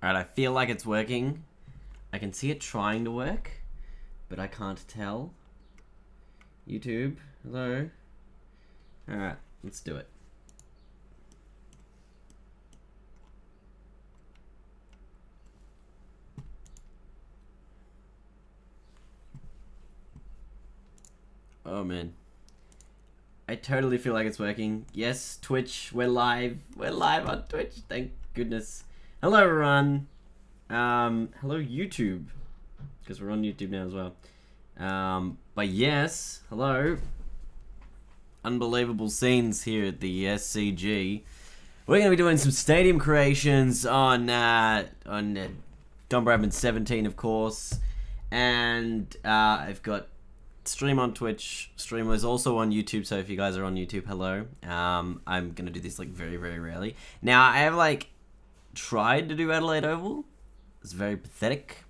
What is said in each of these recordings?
Alright, I feel like it's working. I can see it trying to work, but I can't tell. YouTube, hello? Alright, let's do it. Oh man. I totally feel like it's working. Yes, Twitch, we're live. We're live on Twitch, thank goodness. Hello everyone. Hello YouTube. Because we're on YouTube now as well. But yes, hello. Unbelievable scenes here at the SCG. We're going to be doing some stadium creations on Don Bradman 17, of course. And I've got stream on Twitch. Stream is also on YouTube, so if you guys are on YouTube, hello. I'm going to do this like very, very rarely. Now, I have like tried to do Adelaide Oval. It's very pathetic.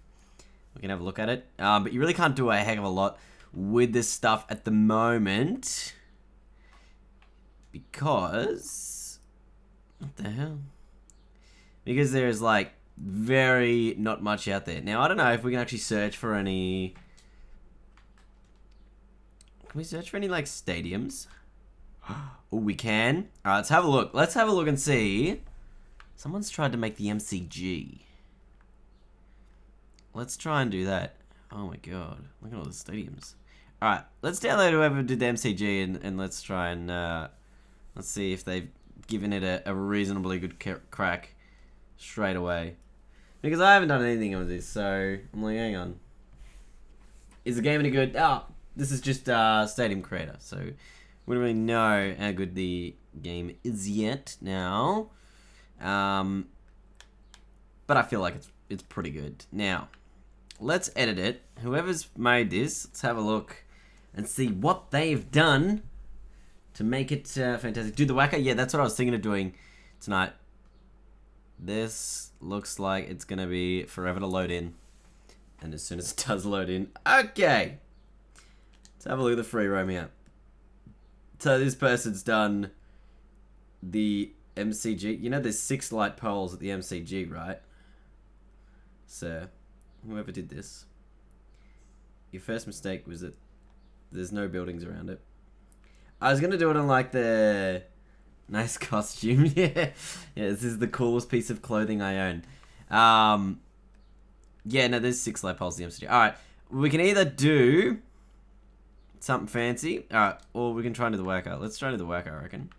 We can have a look at it. But you really can't do a heck of a lot with this stuff at the moment. Because... what the hell? Because there's like very not much out there. Now, I don't know if we can actually search for any... Can we search for any like stadiums? Oh, we can. Alright, let's have a look. Let's have a look and see. Someone's tried to make the MCG. Let's try and do that. Oh my god. Look at all the stadiums. Alright, let's download whoever did the MCG and let's try and let's see if they've given it a reasonably good crack straight away. Because I haven't done anything with this, so I'm like, hang on. Is the game any good? Oh, this is just Stadium Creator, so we don't really know how good the game is yet now. But I feel like it's pretty good. Now, let's edit it. Whoever's made this, let's have a look and see what they've done to make it fantastic. Do the WACA? Yeah, that's what I was thinking of doing tonight. This looks like it's going to be forever to load in. And as soon as it does load in... okay! Let's have a look at the free roam here. So this person's done the MCG. You know there's 6 light poles at the MCG, right? So, whoever did this. Your first mistake was that there's no buildings around it. I was going to do it on like the... nice costume. Yeah, this is the coolest piece of clothing I own. Yeah, no, there's 6 light poles in the MCG. Alright, we can either do something fancy, alright, or we can try and do the WACA. Let's try and do the WACA, I reckon.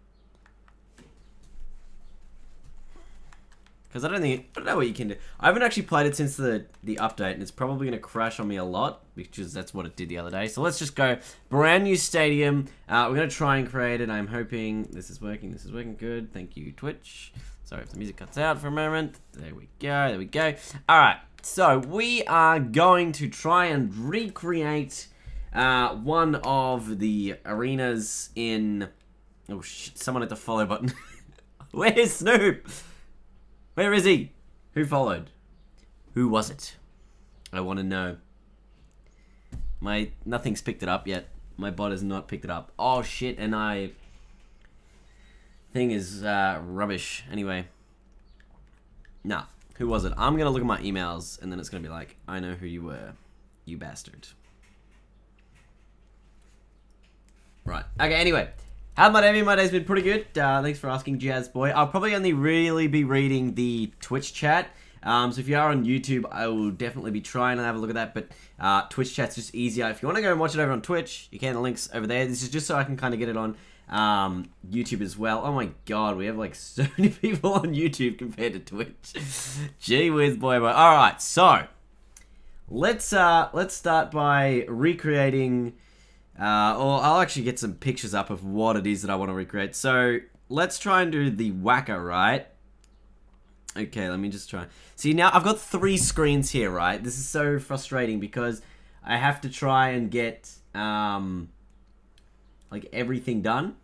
Because I don't know what you can do. I haven't actually played it since the update, and it's probably going to crash on me a lot, because that's what it did the other day. So let's just go brand new stadium. We're going to try and create it. I'm hoping this is working. This is working good. Thank you, Twitch. Sorry if the music cuts out for a moment. There we go. There we go. All right. So we are going to try and recreate one of the arenas in... oh, shit. Someone hit the follow button. Where's Snoop? Where is he? Who followed? Who was it? I want to know. Nothing's picked it up yet. My bot has not picked it up. Oh shit, and thing is rubbish. Anyway. Nah, who was it? I'm gonna look at my emails and then it's gonna be like, I know who you were. You bastard. Right. Okay, anyway. How's my day? My day's been pretty good. Thanks for asking, Jazz Boy. I'll probably only really be reading the Twitch chat. So if you are on YouTube, I will definitely be trying to have a look at that. But Twitch chat's just easier. If you want to go and watch it over on Twitch, you can. The link's over there. This is just so I can kind of get it on YouTube as well. Oh my god, we have like so many people on YouTube compared to Twitch. Gee whiz, boy. All right, so let's start by recreating. Or I'll actually get some pictures up of what it is that I want to recreate. So, let's try and do the WACA, right? Okay, let me just try. See, now I've got 3 screens here, right? This is so frustrating because I have to try and get, like, everything done.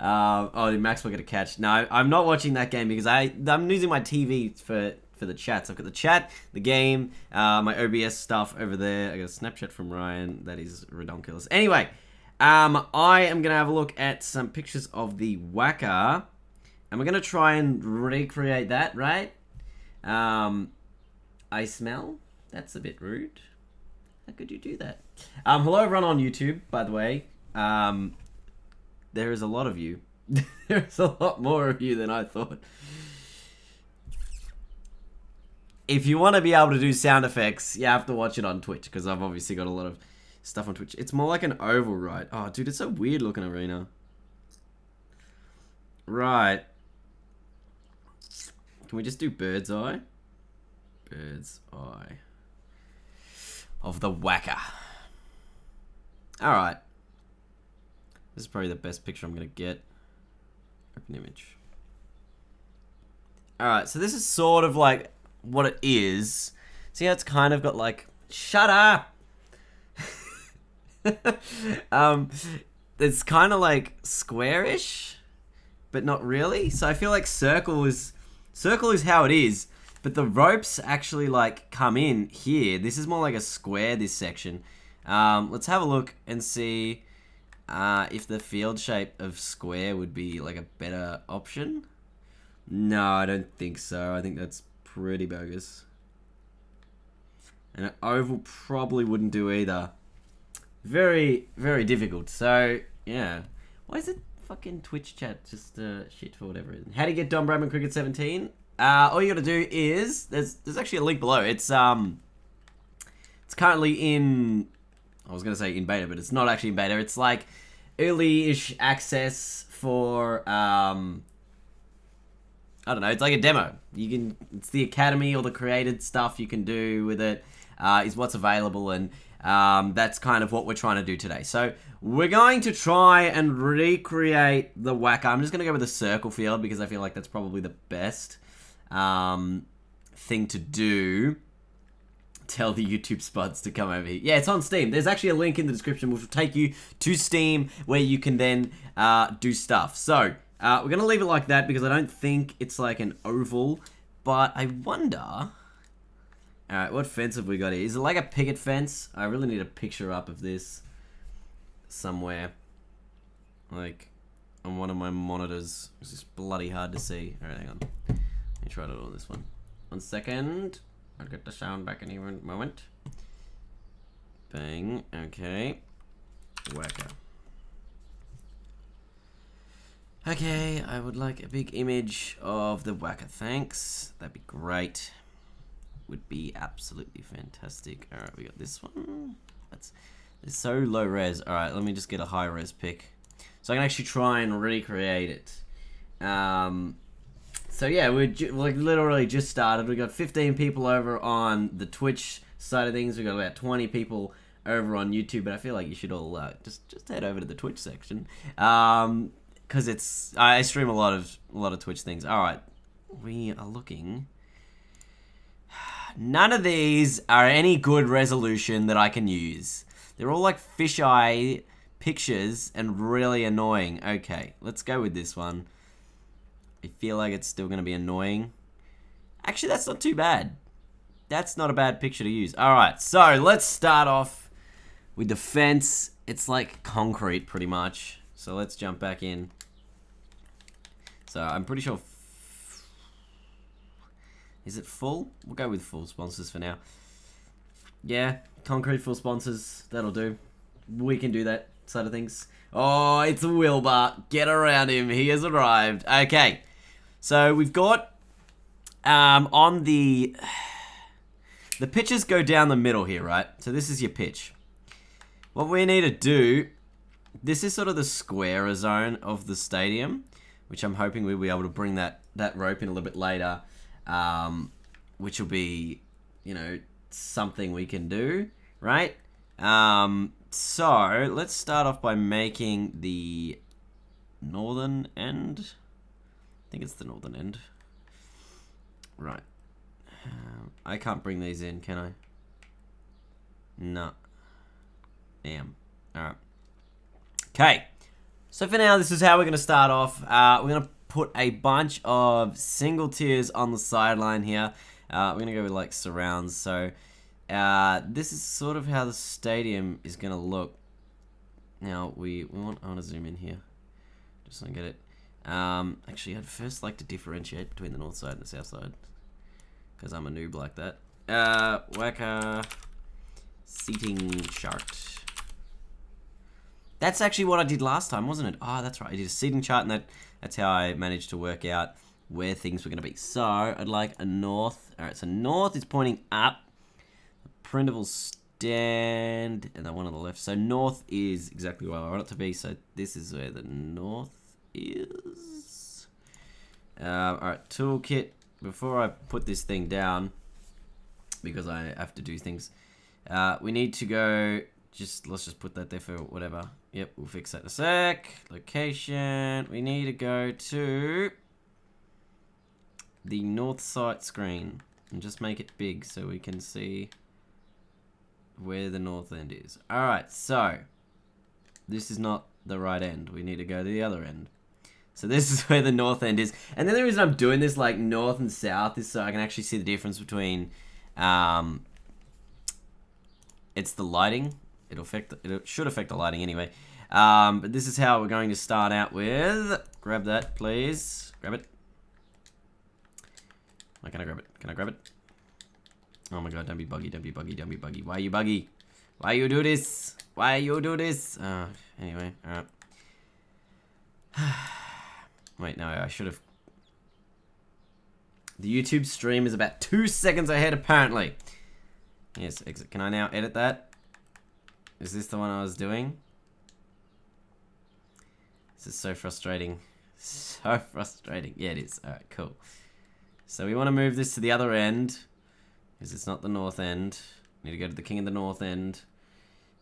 Oh, Maxwell got a catch. No, I'm not watching that game because I'm using my TV for the chats. I've got the chat, the game, my OBS stuff over there. I got a Snapchat from Ryan. That is redonkulous. Anyway, I am going to have a look at some pictures of the WACA. And we're going to try and recreate that, right? I smell? That's a bit rude. How could you do that? Hello everyone on YouTube, by the way. There is a lot of you. There's a lot more of you than I thought. If you want to be able to do sound effects, you have to watch it on Twitch, because I've obviously got a lot of stuff on Twitch. It's more like an oval, right? Oh, dude, it's so weird looking arena. Right. Can we just do bird's eye? Bird's eye of the WACA. Alright. This is probably the best picture I'm going to get. Open image. Alright, so this is sort of like what it is. See how it's kind of got like... Shut up! It's kind of like squarish, but not really. So I feel like circle is how it is, but the ropes actually like come in here. This is more like a square, this section. Let's have a look and see if the field shape of square would be like a better option. No, I don't think so. I think that's pretty bogus. And an oval probably wouldn't do either. Very, very difficult. So, yeah. Why is it fucking Twitch chat just shit for whatever reason? How to get Don Bradman Cricket 17? All you gotta do is... There's actually a link below. It's currently in... I was gonna say in beta, but it's not actually in beta. It's like early-ish access for... I don't know, it's like a demo. It's the academy, all the created stuff you can do with it is what's available, and that's kind of what we're trying to do today. So we're going to try and recreate the WACA. I'm just going to go with the circle field because I feel like that's probably the best thing to do. Tell the YouTube spots to come over here. Yeah, it's on Steam. There's actually a link in the description which will take you to Steam where you can then do stuff. So... we're going to leave it like that because I don't think it's like an oval. But I wonder... Alright, what fence have we got here? Is it like a picket fence? I really need a picture up of this somewhere. Like, on one of my monitors. It's just bloody hard to see. Alright, hang on. Let me try to do this one. 1 second. I'll get the sound back in a moment. Bang. Okay. WACA. Okay, I would like a big image of the WACA, thanks. That'd be great. Would be absolutely fantastic. Alright, we got this one. It's so low res. Alright, let me just get a high res pic. So I can actually try and recreate it. So yeah, we're like literally just started. We got 15 people over on the Twitch side of things. We got about 20 people over on YouTube, but I feel like you should all just head over to the Twitch section. Because I stream a lot of Twitch things. All right, we are looking. None of these are any good resolution that I can use. They're all like fisheye pictures and really annoying. Okay, let's go with this one. I feel like it's still gonna be annoying. Actually, that's not too bad. That's not a bad picture to use. All right, so let's start off with the fence. It's like concrete pretty much. So let's jump back in. So I'm pretty sure... Is it full? We'll go with full sponsors for now. Yeah, concrete full sponsors. That'll do. We can do that side of things. Oh, it's Wilbur. Get around him. He has arrived. Okay. So we've got... on the... The pitches go down the middle here, right? So this is your pitch. What we need to do... This is sort of the squarer zone of the stadium, which I'm hoping we'll be able to bring that rope in a little bit later, which will be, you know, something we can do, right? So let's start off by making the northern end. I think it's the northern end. Right. I can't bring these in, can I? No. Damn. Alright. Okay. So for now, this is how we're going to start off. We're going to put a bunch of single tiers on the sideline here. We're going to go with like surrounds. So this is sort of how the stadium is going to look. Now I want to zoom in here. Just so I get it. Actually, I'd first like to differentiate between the north side and the south side, because I'm a noob like that. WACA seating chart. That's actually what I did last time, wasn't it? Oh, that's right. I did a seating chart, and that's how I managed to work out where things were going to be. So, I'd like a north. Alright, so north is pointing up. The printer will stand, and the one on the left. So, north is exactly where I want it to be. So, this is where the north is. Alright, toolkit. Before I put this thing down, because I have to do things, we need to go... let's just put that there for whatever. Yep, we'll fix that in a sec. Location. We need to go to the north side screen and just make it big so we can see where the north end is. Alright, so this is not the right end. We need to go to the other end. So this is where the north end is. And then the reason I'm doing this like north and south is so I can actually see the difference between it's the lighting. It should affect the lighting anyway. But this is how we're going to start out with. Grab that, please. Grab it. Why can't I grab it? Can I grab it? Oh my god, don't be buggy, don't be buggy, don't be buggy. Why are you buggy? Why you do this? Why you do this? Anyway, alright. Wait, no, I should have... The YouTube stream is about 2 seconds ahead, apparently. Yes, exit. Can I now edit that? Is this the one I was doing? This is so frustrating. So frustrating. Yeah, it is. Alright, cool. So we want to move this to the other end, because it's not the north end. We need to go to the king of the north end,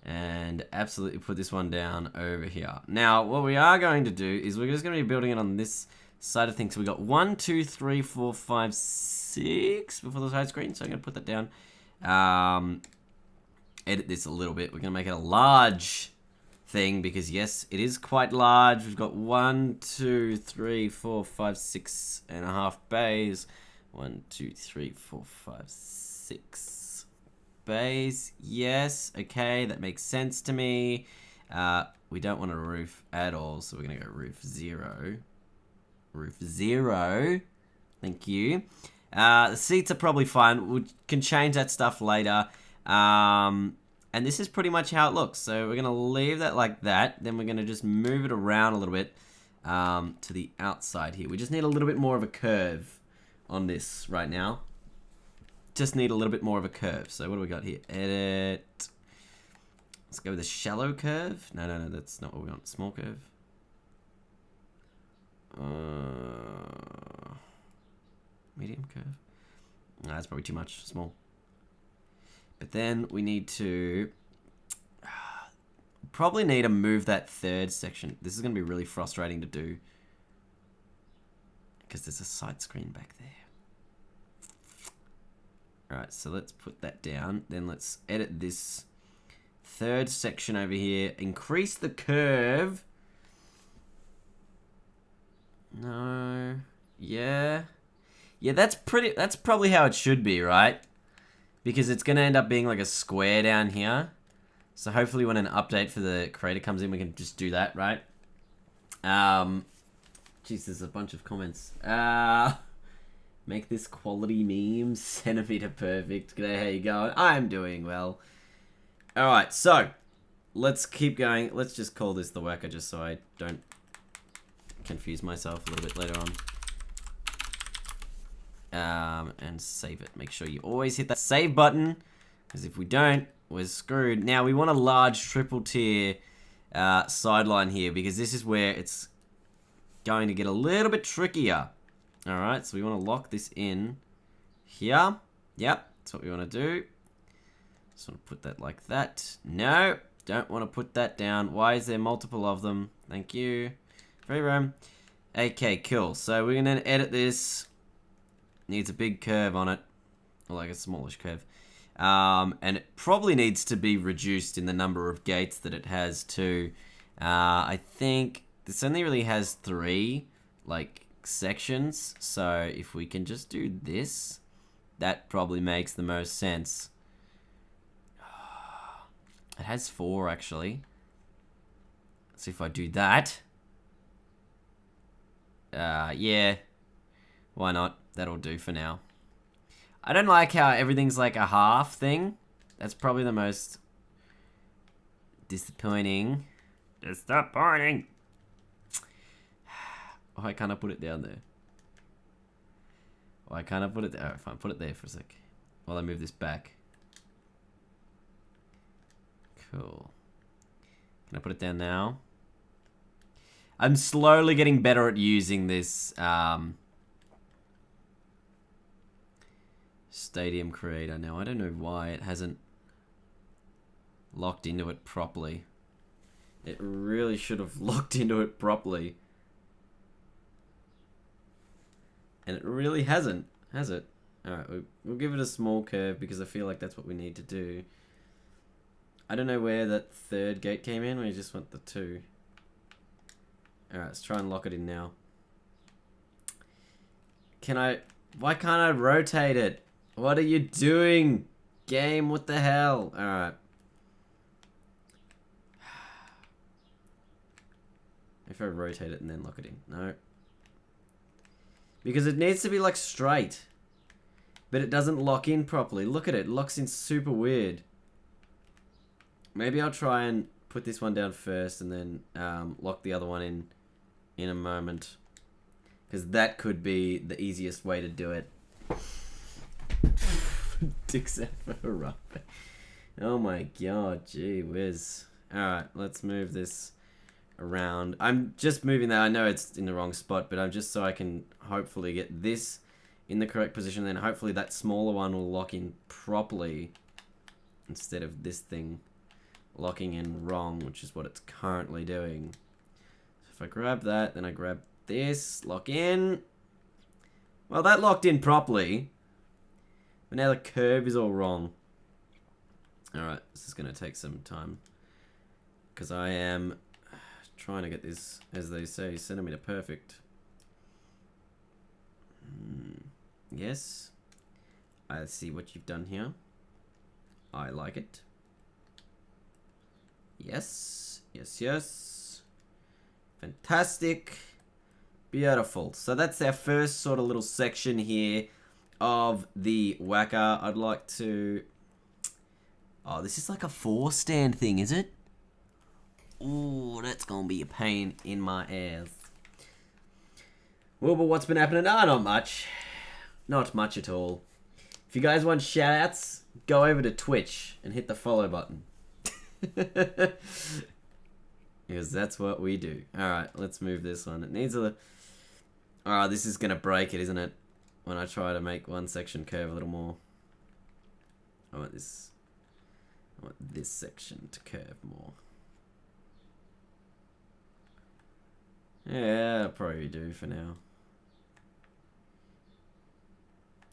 and absolutely put this one down over here. Now, what we are going to do is we're just going to be building it on this side of things. So we got 1, 2, 3, 4, 5, 6 before the side screen. So I'm going to put that down. Edit this a little bit. We're going to make it a large thing because yes, it is quite large. We've got 1, 2, 3, 4, 5, 6 and a half bays. 1, 2, 3, 4, 5, 6 bays. Yes, okay, that makes sense to me. We don't want a roof at all, so we're going to go roof 0. Roof 0. Thank you. The seats are probably fine. We can change that stuff later. And this is pretty much how it looks. So we're going to leave that like that. Then we're going to just move it around a little bit to the outside here. We just need a little bit more of a curve on this right now. Just need a little bit more of a curve. So what do we got here? Edit. Let's go with a shallow curve. No, that's not what we want. Small curve. Medium curve. No, that's probably too much. Small. But then we need to probably need to move that third section. This is going to be really frustrating to do because there's a side screen back there. Alright, so let's put that down. Then let's edit this third section over here. Increase the curve. No. Yeah. Yeah, that's probably how it should be, right? Because it's going to end up being like a square down here. So hopefully when an update for the creator comes in, we can just do that, right? Jeez, there's a bunch of comments. Make this quality meme centimeter perfect. G'day, how you going? I'm doing well. Alright, so let's keep going. Let's just call this the WACA just so I don't confuse myself a little bit later on. And save it. Make sure you always hit that save button, because if we don't, we're screwed. Now, we want a large triple tier sideline here, because this is where it's going to get a little bit trickier. Alright, so we want to lock this in here. Yep, that's what we want to do. Just want to put that like that. No, don't want to put that down. Why is there multiple of them? Thank you. Free room. Okay, cool. So we're going to edit this. Needs a big curve on it, or like a smallish curve, and it probably needs to be reduced in the number of gates that it has too. I think this only really has 3 like sections, so if we can just do this, that probably makes the most sense. It has 4 actually. Let's see if I do that. Yeah. Why not? That'll do for now. I don't like how everything's like a half thing. That's probably the most disappointing. Disappointing. Why can't I put it down there? Why can't I put it there? Alright, fine. Put it there for a sec. While I move this back. Cool. Can I put it down now? I'm slowly getting better at using this stadium creator now. I don't know why it hasn't locked into it properly. It really should have locked into it properly. And it really hasn't, has it? Alright, we'll give it a small curve because I feel like that's what we need to do. I don't know where that third gate came in. We just want the 2. Alright, let's try and lock it in now. Why can't I rotate it? What are you doing? Game, what the hell? Alright. If I rotate it and then lock it in. No. Because it needs to be like straight. But it doesn't lock in properly. Look at it. It locks in super weird. Maybe I'll try and put this one down first and then lock the other one in a moment. Because that could be the easiest way to do it. Dicks out for a rugby. Oh my god, gee whiz. Alright, let's move this around. I'm just moving that. I know it's in the wrong spot, but I'm just so I can hopefully get this in the correct position. Then hopefully that smaller one will lock in properly instead of this thing locking in wrong, which is what it's currently doing. So if I grab that, then I grab this, lock in. Well, that locked in properly. But now the curve is all wrong. Alright, this is going to take some time. Because I am trying to get this, as they say, centimeter perfect. Yes. I see what you've done here. I like it. Yes. Yes, yes. Fantastic. Beautiful. So that's our first sort of little section here of the WACA. I'd like to... Oh, this is like a 4-stand thing, is it? Ooh, that's gonna be a pain in my ass. Well, but what's been happening? Ah, not much. Not much at all. If you guys want shoutouts, go over to Twitch and hit the follow button. Because that's what we do. Alright, let's move this one. It needs a... Oh, this is gonna break it, isn't it? When I try to make one section curve a little more. I want this section to curve more. Yeah, I'll probably do for now.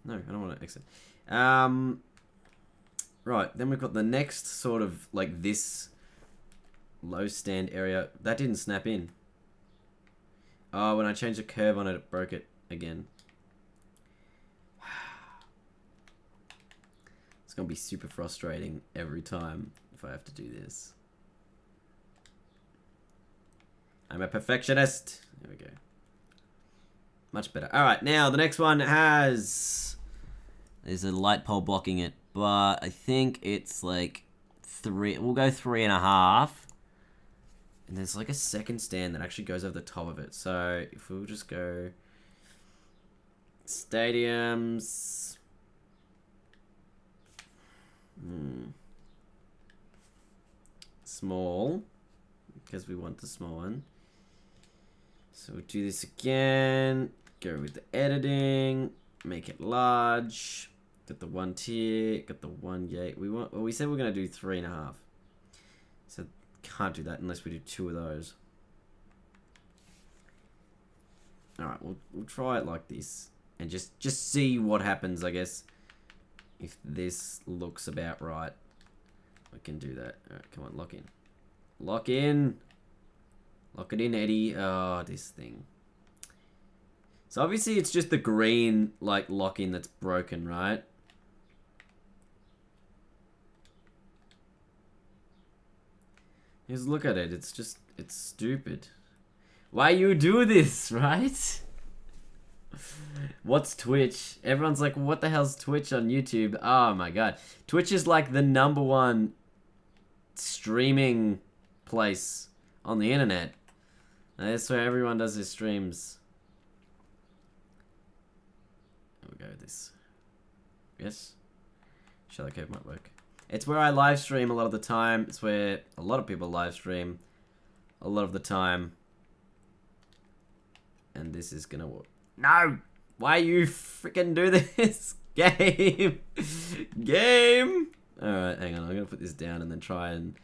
No, I don't want to exit. Right, then we've got the next sort of like this low stand area. That didn't snap in. Oh, when I changed the curve on it, it broke it again. It's going to be super frustrating every time if I have to do this. I'm a perfectionist. There we go. Much better. Alright, now the next one has... There's a light pole blocking it, but I think it's like 3... We'll go 3.5. And there's like a second stand that actually goes over the top of it. So if we'll just go... Stadiums... Small. Because we want the small one. So we'll do this again. Go with the editing. Make it large. Got the 1 tier. Got the 1 gate. Well, we said we're going to do 3.5. So can't do that unless we do 2 of those. Alright, we'll try it like this. And just see what happens, I guess. If this looks about right. We can do that. Alright, come on, lock in. Lock in. Lock it in, Eddie. Oh, this thing. So obviously it's just the green, like, lock-in that's broken, right? Just look at it. It's just, it's stupid. Why you do this, right? What's Twitch? Everyone's like, what the hell's Twitch on YouTube? Oh my god. Twitch is like the #1 streaming place on the internet. And that's where everyone does their streams. We'll go with this. Yes? Shadow Cave might work. It's where I live stream a lot of the time. It's where a lot of people live stream a lot of the time. And this is gonna work. No! Why you freaking do this? Game! Game! Alright, hang on. I'm gonna put this down and then try and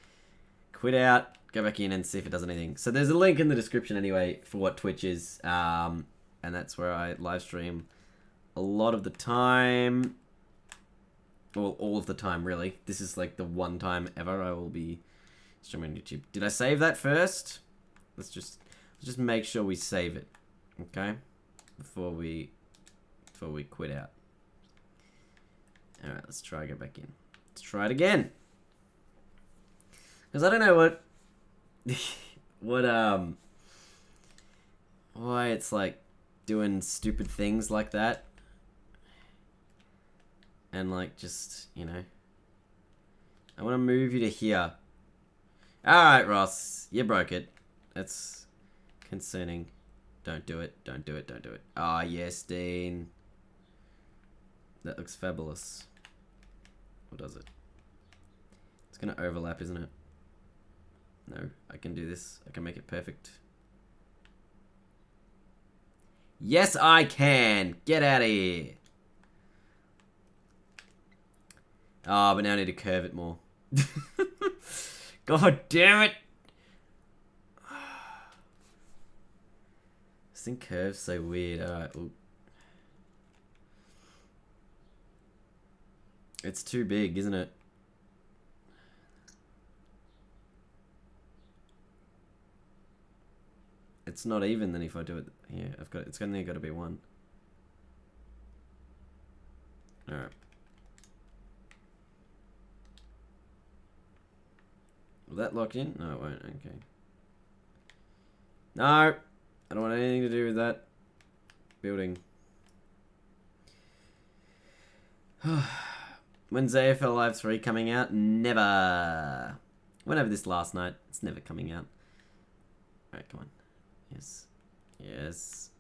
quit out, go back in and see if it does anything. So there's a link in the description anyway for what Twitch is. And that's where I live stream a lot of the time. Well, all of the time, really. This is like the one time ever I will be streaming on YouTube. Did I save that first? Let's just make sure we save it. Okay? Before we quit out. Alright, let's try go back in. Let's try it again. Because I don't know why it's like doing stupid things like that. And like just, you know. I want to move you to here. Alright, Ross. You broke it. That's concerning. Don't do it. Don't do it. Don't do it. Ah, yes, Dean. That looks fabulous. Or does it? It's going to overlap, isn't it? No, I can do this. I can make it perfect. Yes, I can! Get out of here! Ah, but now I need to curve it more. God damn it! This thing curves so weird. Alright, it's too big, isn't it? It's not even then if I do it here. It's only got to be 1. Alright. Will that lock in? No, it won't. Okay. No! I don't want anything to do with that building. When's AFL Live 3 coming out? Never. Went over this last night. It's never coming out. Alright, come on. Yes. Yes.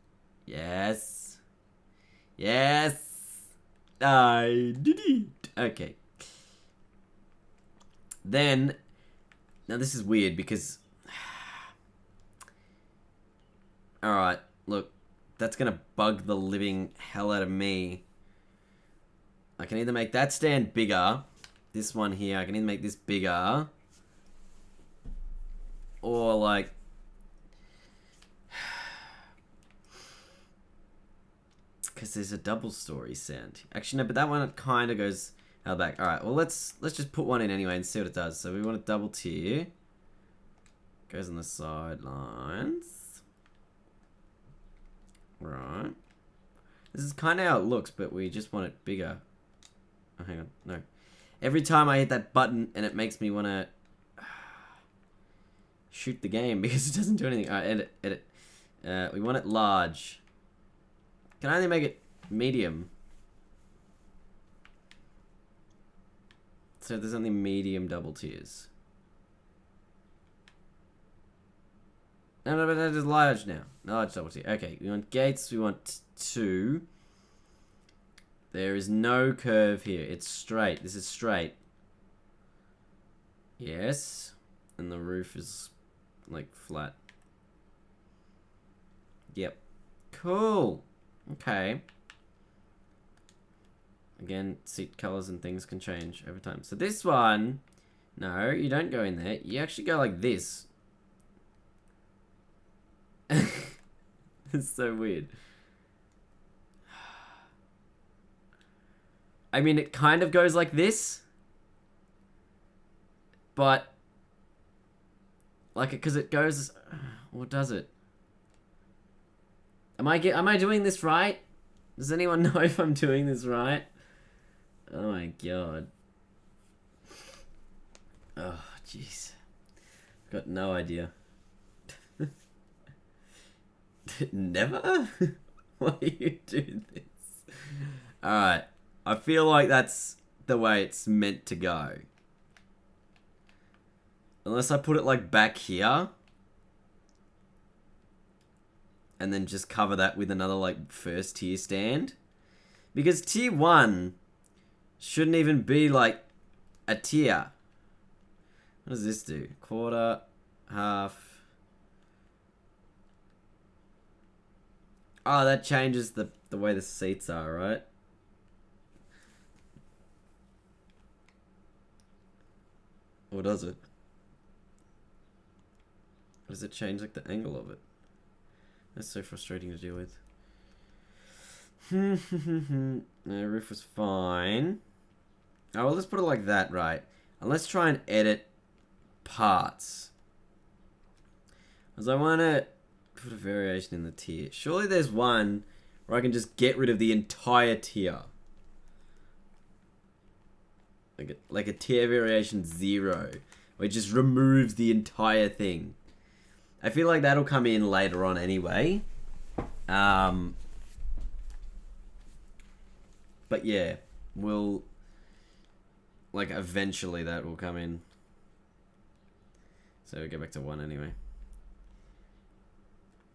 Yes. Yes. I did it. Okay. Then, now this is weird because... Alright, look. That's going to bug the living hell out of me. I can either make that stand bigger. This one here, I can either make this bigger. Or like... Because there's a double story sound. Actually, no, but that one kind of goes out back. Alright, well let's just put one in anyway and see what it does. So we want a double tier. Goes on the sidelines. Right. This is kind of how it looks, but we just want it bigger. Oh, hang on. No. Every time I hit that button and it makes me want to shoot the game because it doesn't do anything. Alright, edit, edit. We want it large. Can I only make it medium? So there's only medium double tiers. No, but that is large now. Large double tier. Okay, we want gates. We want 2. There is no curve here. It's straight. This is straight. Yes. And the roof is like flat. Yep. Cool. Okay. Again, seat colors and things can change over time. So this one, no, you don't go in there. You actually go like this. It's so weird. I mean, it kind of goes like this. But, like, because it goes, what does it? Am I doing this right? Does anyone know if I'm doing this right? Oh my god. Oh, jeez. Got no idea. Never? Why you do this? Alright. I feel like that's the way it's meant to go. Unless I put it like back here. And then just cover that with another like first tier stand. Because tier 1 shouldn't even be like a tier. What does this do? Quarter, half. Oh, that changes the way the seats are, right? Or does it? Or does it change like the angle of it? That's so frustrating to deal with. No, roof was fine. Oh, well, let's put it like that, right? And let's try and edit parts. Because I want to put a variation in the tier. Surely there's one where I can just get rid of the entire tier. Like a tier variation 0. Where it just removes the entire thing. I feel like that'll come in later on anyway. But yeah, we'll... Like, eventually that will come in. So we'll go back to 1 anyway.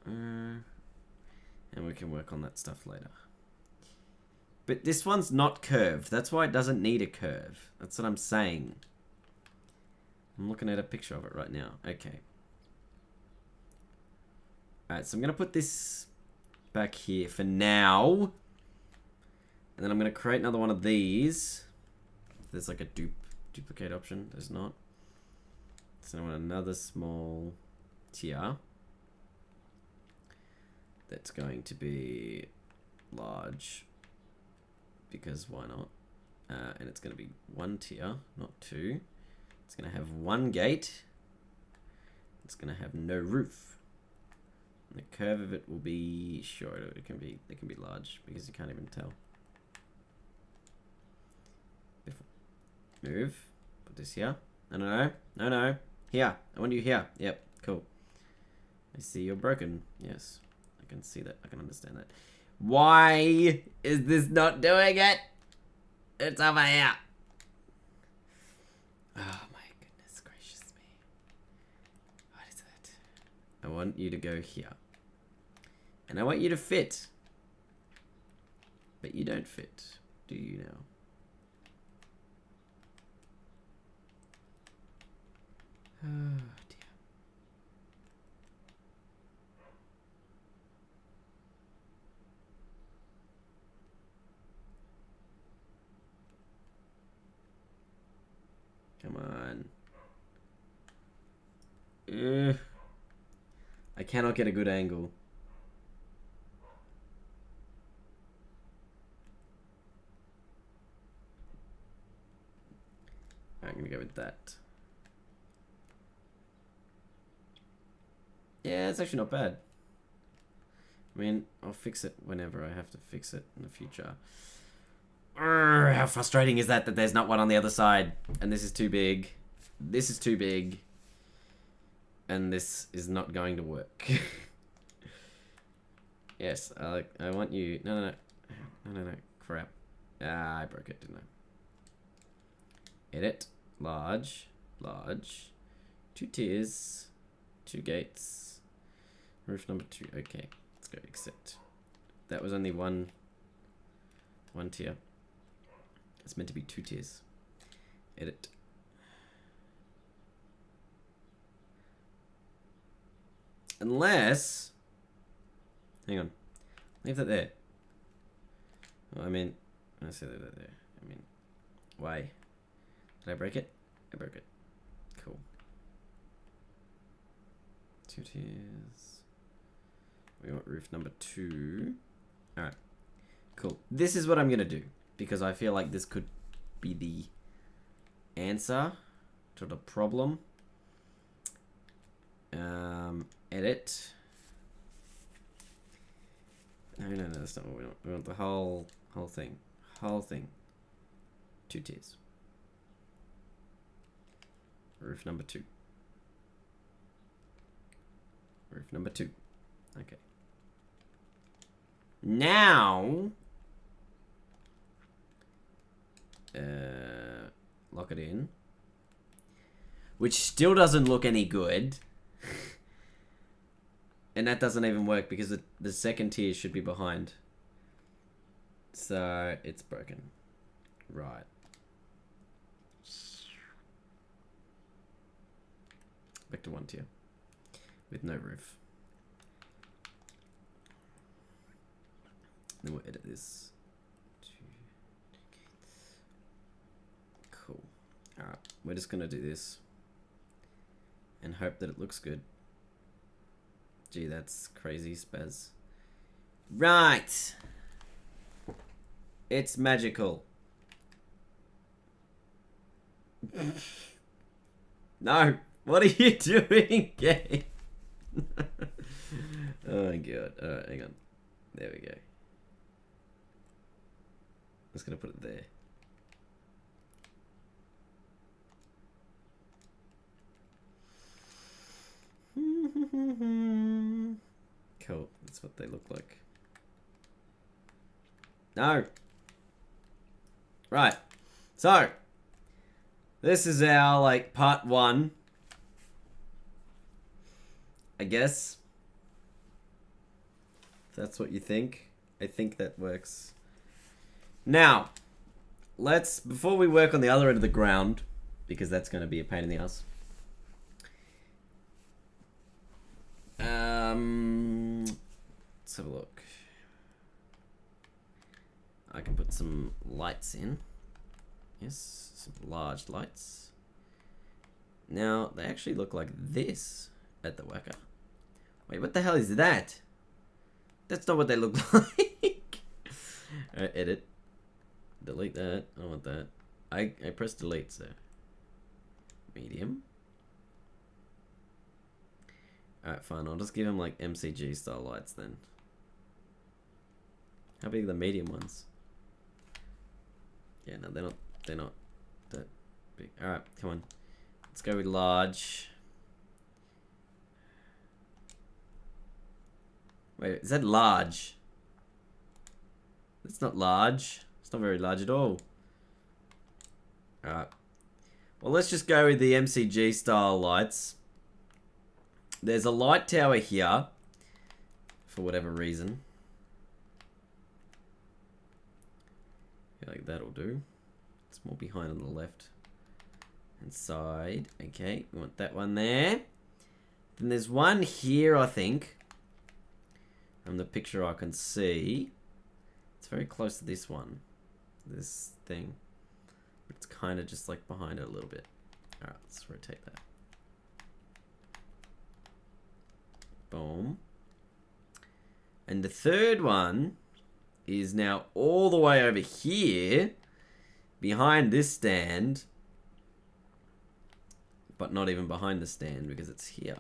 And we can work on that stuff later. But this one's not curved. That's why it doesn't need a curve. That's what I'm saying. I'm looking at a picture of it right now. Okay. Alright, so I'm going to put this back here for now. And then I'm going to create another one of these. There's like a duplicate option. There's not. So I want another small tier. That's going to be large. Because why not? And it's going to be 1 tier, not 2. It's going to have 1 gate. It's going to have no roof. And the curve of it will be short. It can be large because you can't even tell. Move. Put this here. No. Here. I want you here. Yep. Cool. I see you're broken. Yes. I can see that. I can understand that. Why is this not doing it? It's over here. Oh my goodness gracious me. What is it? I want you to go here. And I want you to fit. But you don't fit. Do you now? Oh dear. Come on. I cannot get a good angle. I'm gonna go with that. Yeah, it's actually not bad. I mean, I'll fix it whenever I have to fix it in the future. How frustrating is that there's not one on the other side? And this is too big. This is too big. And this is not going to work. Yes, I want you... No. Crap. Ah, I broke it, didn't I? Edit. Large. 2 tiers. 2 gates. Roof number 2. Okay, let's go accept. That was only one tier. It's meant to be 2 tiers. Edit. Unless... Hang on. Leave that there. Well, I mean... I say that there. I mean... Why? Did I break it? I broke it. Cool. 2 tiers. We want roof number 2. Alright. Cool. This is what I'm going to do. Because I feel like this could be the answer to the problem. Edit. No, that's not what we want. We want the whole thing. Whole thing. 2 tiers. Roof number 2. Roof number 2. Okay. Now, lock it in. Which still doesn't look any good. And that doesn't even work because the second tier should be behind. So, it's broken. Right. Back to 1 tier. With no roof. Then we'll edit this. Cool. Alright, we're just gonna do this. And hope that it looks good. Gee, that's crazy, Spaz. Right! It's magical. No! What are you doing, game? Oh my god. Alright, hang on. There we go. I'm just gonna put it there. Cool. That's what they look like. No. Right. So, this is our, like, part 1. I guess. If that's what you think. I think that works. Now, before we work on the other end of the ground, because that's going to be a pain in the ass. Let's have a look. I can put some lights in. Yes, some large lights. Now, they actually look like this at the WACA. Wait, what the hell is that? That's not what they look like. Alright, edit. Delete that. I don't want that. I pressed delete, so. Medium. Alright, fine. I'll just give them like MCG style lights then. How big are the medium ones? Yeah, no, they're not that big. Alright, come on. Let's go with large. Wait, is that large? That's not large. It's not very large at all. Alright. Well, let's just go with the MCG style lights. There's a light tower here. For whatever reason. I feel like that'll do. It's more behind on the left hand side. Okay, we want that one there. Then there's one here, I think. From the picture I can see. It's very close to this one. This thing. It's kind of just like behind it a little bit. Alright, let's rotate that. Boom. And the third one is now all the way over here. Behind this stand. But not even behind the stand because it's here.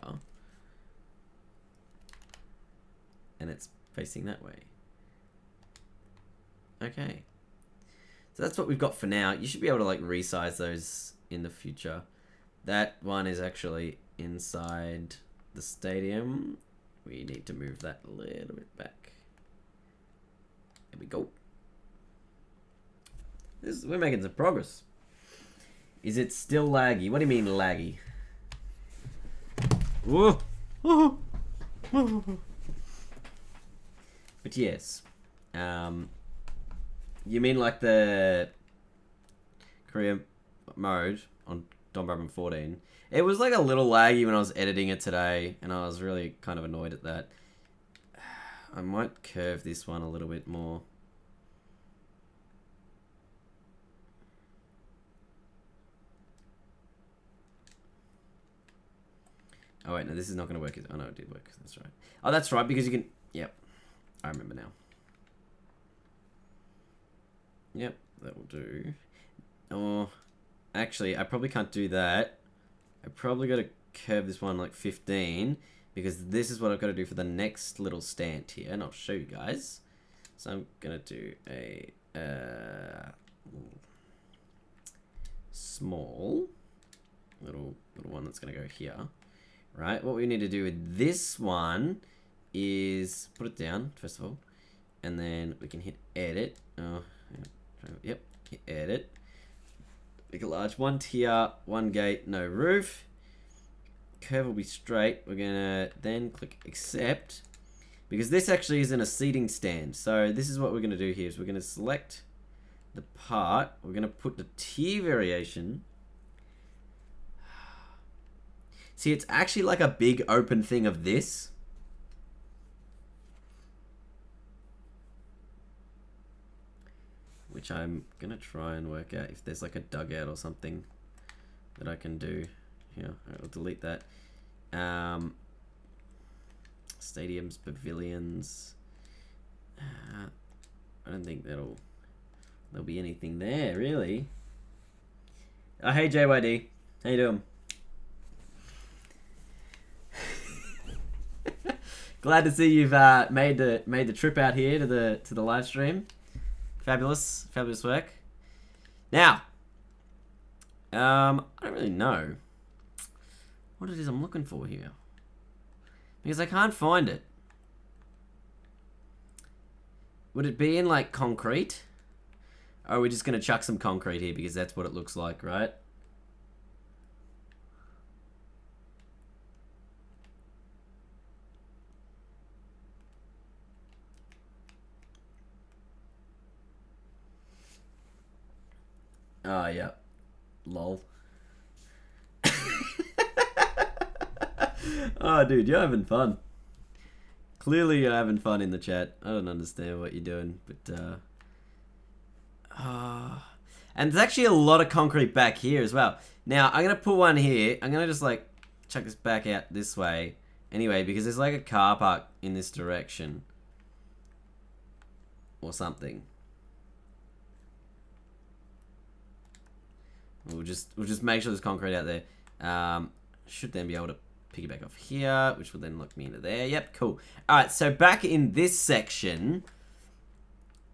And it's facing that way. Okay. So that's what we've got for now. You should be able to like resize those in the future. That one is actually inside the stadium. We need to move that a little bit back. There we go. We're making some progress. Is it still laggy? What do you mean laggy? Whoa. But yes. You mean like the Korea mode on Don Brabham 14? It was like a little laggy when I was editing it today, and I was really kind of annoyed at that. I might curve this one a little bit more. Oh wait, no, this is not going to work. Oh no, it did work. That's right. Oh, that's right, because you can... Yep. I remember now. Yep, that will do. Oh, actually, I probably can't do that. I probably got to curve this one like 15, because this is what I've got to do for the next little stand here, and I'll show you guys. So I'm going to do a small little one that's going to go here. Right, what we need to do with this one is put it down, first of all, And then we can hit edit. Oh, yep, hit edit. Make a large, one tier, one gate, no roof. Curve will be straight. We're gonna then click accept, because this actually isn't a seating stand. So this is what we're gonna do here, is we're gonna select the part. We're gonna put the tier variation. See, it's actually like a big open thing of this. Which I'm gonna try and work out if there's like a dugout or something that I can do. Yeah, I'll delete that. Stadiums, pavilions. I don't think there'll be anything there really. Oh, hey JYD, how you doing? Glad to see you've made the trip out here to the live stream. Fabulous work. Now, I don't really know what it is I'm looking for here, because I can't find it. Would it be in like concrete? Or are we just gonna chuck some concrete here because that's what it looks like, right? Oh, yeah. Lol. Oh, dude, you're having fun. Clearly you're having fun in the chat. I don't understand what you're doing, but, and there's actually a lot of concrete back here as well. Now, I'm going to put one here. I'm going to just, like, chuck this back out this way. Anyway, because there's, like, a car park in this direction. Or something. We'll just make sure there's concrete out there. Should then be able to piggyback off here, which will then lock me into there. Yep, cool. Alright, so back in this section,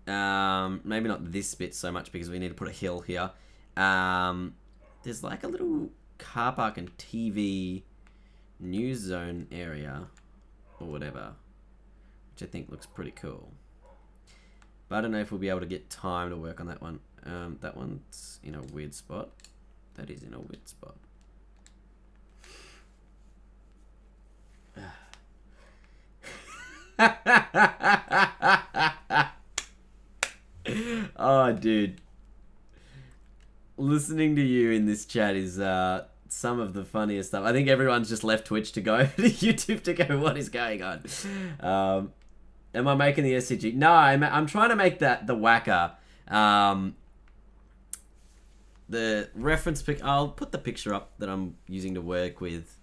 maybe not this bit so much because we need to put a hill here. There's like a little car park and TV news zone area or whatever, which I think looks pretty cool. But I don't know if we'll be able to get time to work on that one. That one's in a weird spot. That is in a weird spot. Oh, dude. Listening to you in this chat is some of the funniest stuff. I think everyone's just left Twitch to go to YouTube to go, what is going on? Am I making the SCG? No, I'm trying to make that the WACA. The reference pic. I'll put the picture up that I'm using to work with,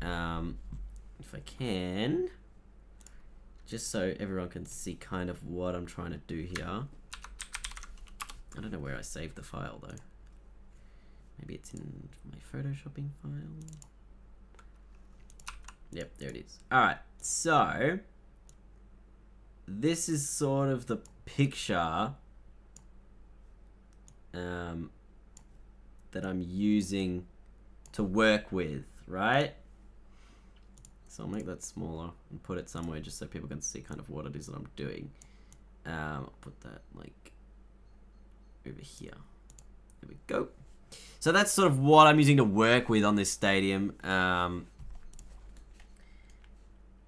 if I can, just so everyone can see kind of what I'm trying to do here. I don't know where I saved the file though. Maybe it's in my photoshopping file. Yep, there it is. All right, so this is sort of the picture that I'm using to work with, right? So I'll make that smaller and put it somewhere just so people can see kind of what it is that I'm doing. I'll put that like over here. There we go. So that's sort of what I'm using to work with on this stadium. And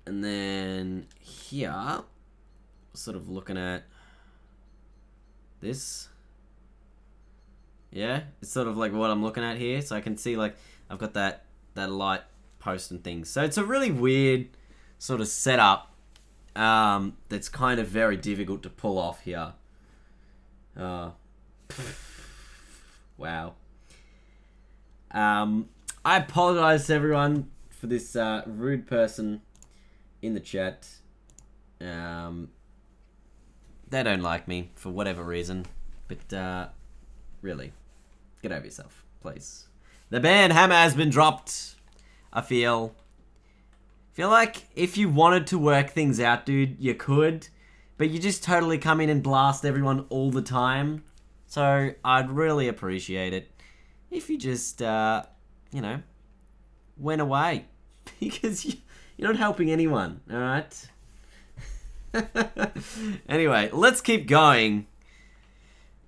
then here, sort of looking at this. Yeah, it's sort of like what I'm looking at here. So I can see like I've got that light post and things. So it's a really weird sort of setup that's kind of very difficult to pull off here. Wow. I apologize to everyone for this rude person in the chat. They don't like me for whatever reason, but really, get over yourself, please. The ban hammer has been dropped. I feel like if you wanted to work things out, dude, you could, but you just totally come in and blast everyone all the time. So I'd really appreciate it if you just, you know, went away, because you're not helping anyone, all right? Anyway, let's keep going.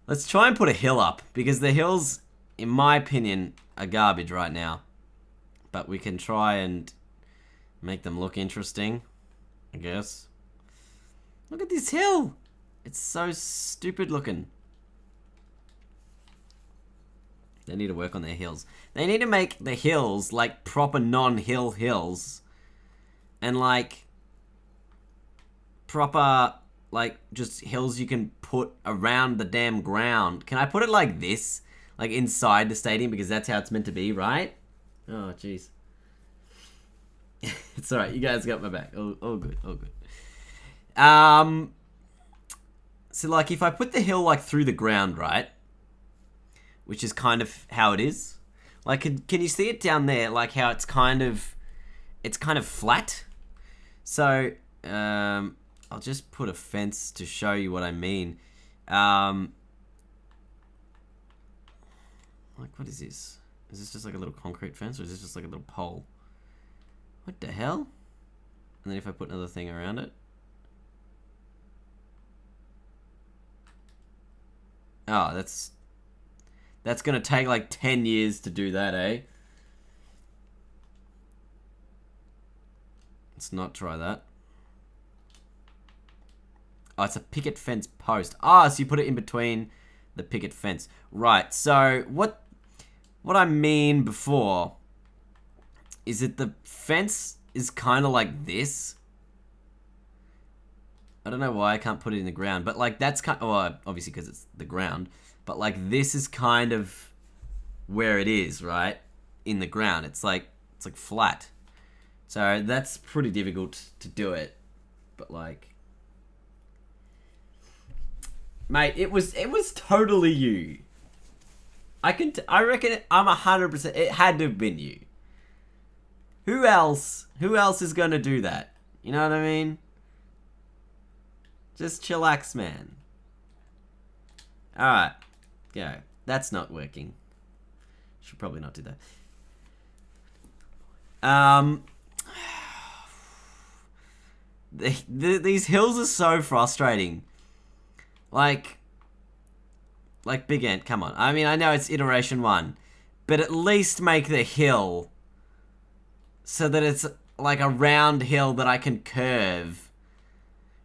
Let's try and put a hill up, because the hills, in my opinion, are garbage right now. But we can try and make them look interesting, I guess. Look at this hill! It's so stupid looking. They need to work on their hills. They need to make the hills like proper non-hill hills. And like proper like just hills you can put around the damn ground. Can I put it like this? Like inside the stadium, because that's how it's meant to be, right? Oh jeez. It's alright, you guys got my back. All good, all good. So like if I put the hill like through the ground, right? Which is kind of how it is. Like, can you see it down there? Like how it's kind of flat. So, I'll just put a fence to show you what I mean. Like, what is this? Is this just like a little concrete fence, or is this just like a little pole? What the hell? And then if I put another thing around it. Oh, that's gonna take like 10 years to do that, eh? Let's not try that. Oh, it's a picket fence post. Ah, so you put it in between the picket fence. Right, so what I mean before is that the fence is kind of like this. I don't know why I can't put it in the ground, but like that's kind of, well, obviously because it's the ground, but like this is kind of where it is, right? In the ground. It's like flat. So that's pretty difficult to do it. But like, mate, it was totally you. I reckon I'm 100%, it had to have been you. Who else is gonna do that? You know what I mean? Just chillax, man. Alright. Go. That's not working. Should probably not do that. These hills are so frustrating. Like Big Ant, come on. I mean, I know it's iteration 1, but at least make the hill so that it's like a round hill that I can curve.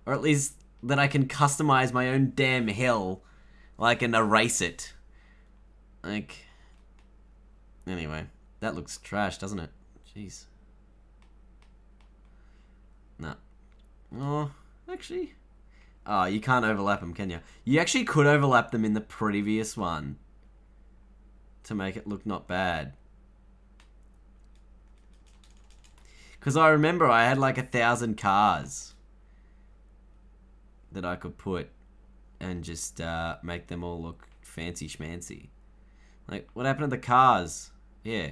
Or at least that I can customize my own damn hill. Like, and erase it. Like, anyway. That looks trash, doesn't it? Jeez. Nah. Oh, actually. Oh, you can't overlap them, can you? You actually could overlap them in the previous one. To make it look not bad. Because I remember I had like 1,000 cars that I could put and just make them all look fancy schmancy. Like, what happened to the cars? Yeah.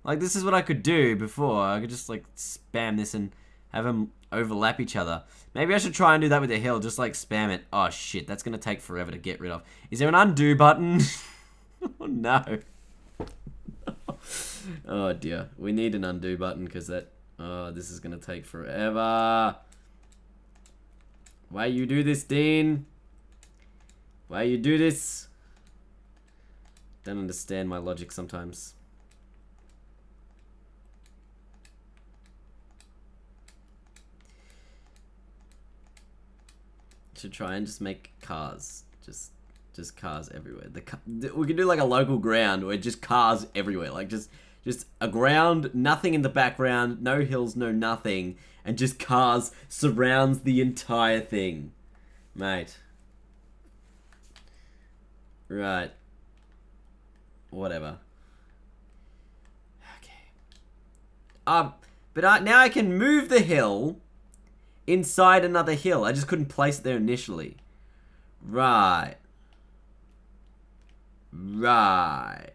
Like, this is what I could do before. I could just, like, spam this and have them overlap each other. Maybe I should try and do that with the hill. Just, like, spam it. Oh, shit. That's going to take forever to get rid of. Is there an undo button? Oh, no. Oh, dear. We need an undo button because that... Oh, this is going to take forever. Why you do this, Dean? Why you do this? Don't understand my logic sometimes. Should try and just make cars. Just cars everywhere. We can do like a local ground where just cars everywhere. Like just a ground, nothing in the background, no hills, no nothing, and just cars surrounds the entire thing. Mate. Right. Whatever. Okay. But now I can move the hill inside another hill. I just couldn't place it there initially. Right. Right.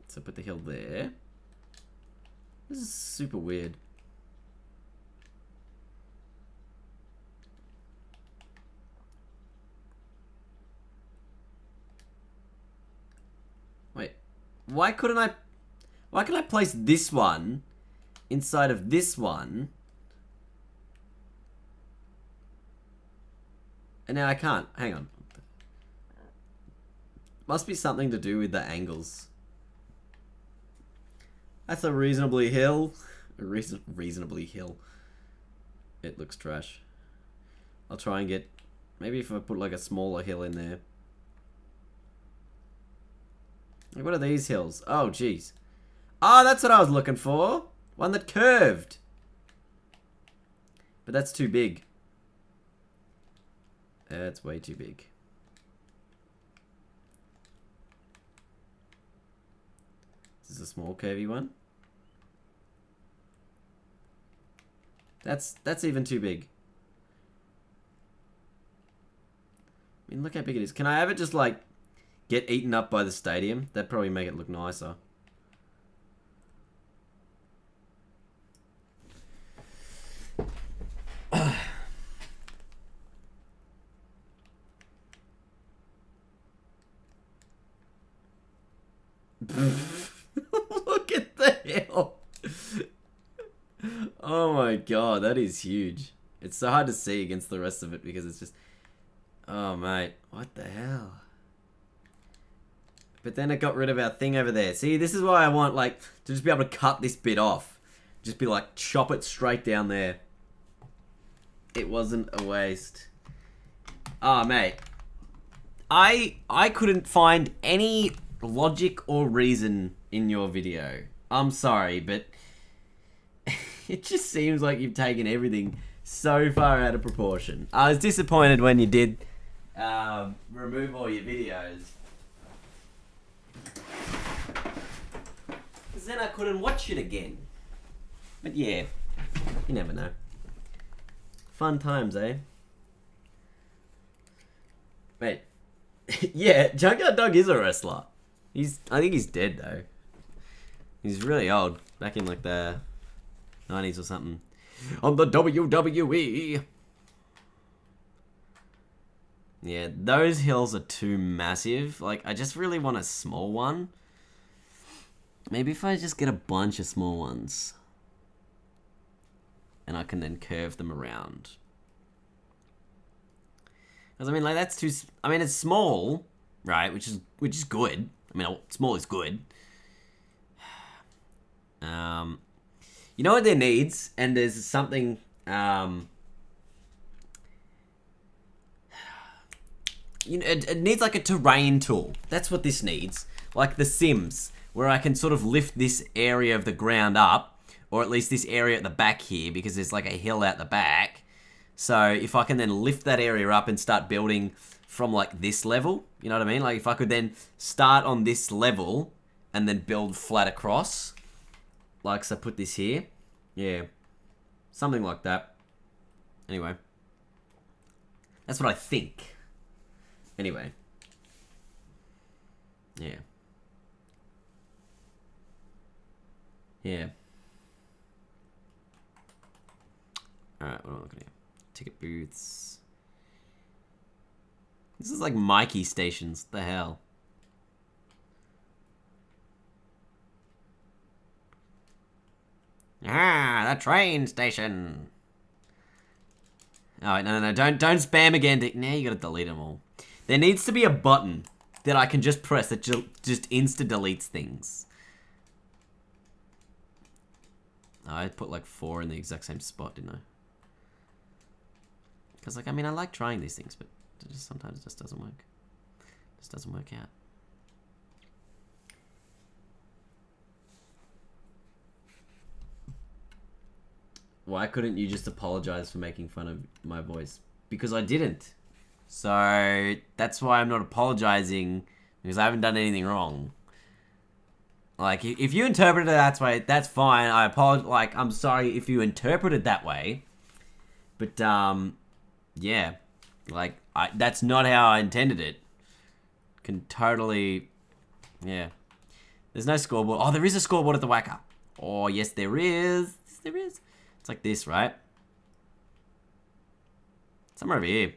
So put the hill there. This is super weird. Wait. Why couldn't I place this one inside of this one. And now I can't. Hang on. Must be something to do with the angles. That's a reasonably hill. Reasonably hill. It looks trash. I'll try and get... Maybe if I put like a smaller hill in there. Like, what are these hills? Oh, jeez. Oh, that's what I was looking for. One that curved. But that's too big. That's way too big. This is a small curvy one. That's even too big. I mean, look how big it is. Can I have it just like get eaten up by the stadium? That'd probably make it look nicer. Look at the hill. Oh my god, that is huge. It's so hard to see against the rest of it because it's just... Oh mate, what the hell? But then it got rid of our thing over there. See, this is why I want like to just be able to cut this bit off. Just be like, chop it straight down there. It wasn't a waste. Oh mate. I couldn't find any logic or reason in your video. I'm sorry, but it just seems like you've taken everything so far out of proportion. I was disappointed when you did remove all your videos. Because then I couldn't watch it again. But yeah, you never know. Fun times, eh? Wait. Yeah, Junkyard Dog is a wrestler. I think he's dead though. He's really old. Back in like the 90s or something. On the WWE. Yeah, those hills are too massive. Like, I just really want a small one. Maybe if I just get a bunch of small ones. And I can then curve them around. Because, I mean, like, that's too... I mean, it's small, right? Which is good. I mean, small is good. You know what there needs? And there's something... you know, it needs, like, a terrain tool. That's what this needs. Like The Sims, where I can sort of lift this area of the ground up. Or at least this area at the back here, because there's, like, a hill out the back. So if I can then lift that area up and start building from like this level, you know what I mean? Like if I could then start on this level and then build flat across, like so put this here. Yeah, something like that. Anyway, that's what I think. Anyway, yeah. Yeah. Alright, what am I looking at? Ticket booths. This is like Mikey stations. What the hell? Ah, the train station. Oh, no, don't spam again. Now you gotta delete them all. There needs to be a button that I can just press that just insta-deletes things. Oh, I put like 4 in the exact same spot, didn't I? Because, like, I mean, I like trying these things, but it just sometimes it just doesn't work. It just doesn't work out. Why couldn't you just apologize for making fun of my voice? Because I didn't. So, that's why I'm not apologizing, because I haven't done anything wrong. Like, if you interpreted it that way, that's fine. I apologize. Like, I'm sorry if you interpreted that way. But, yeah. Like, that's not how I intended it. Can totally... Yeah. There's no scoreboard. Oh, there is a scoreboard at the WACA. Oh, yes, there is. Yes, there is. It's like this, right? Somewhere over here.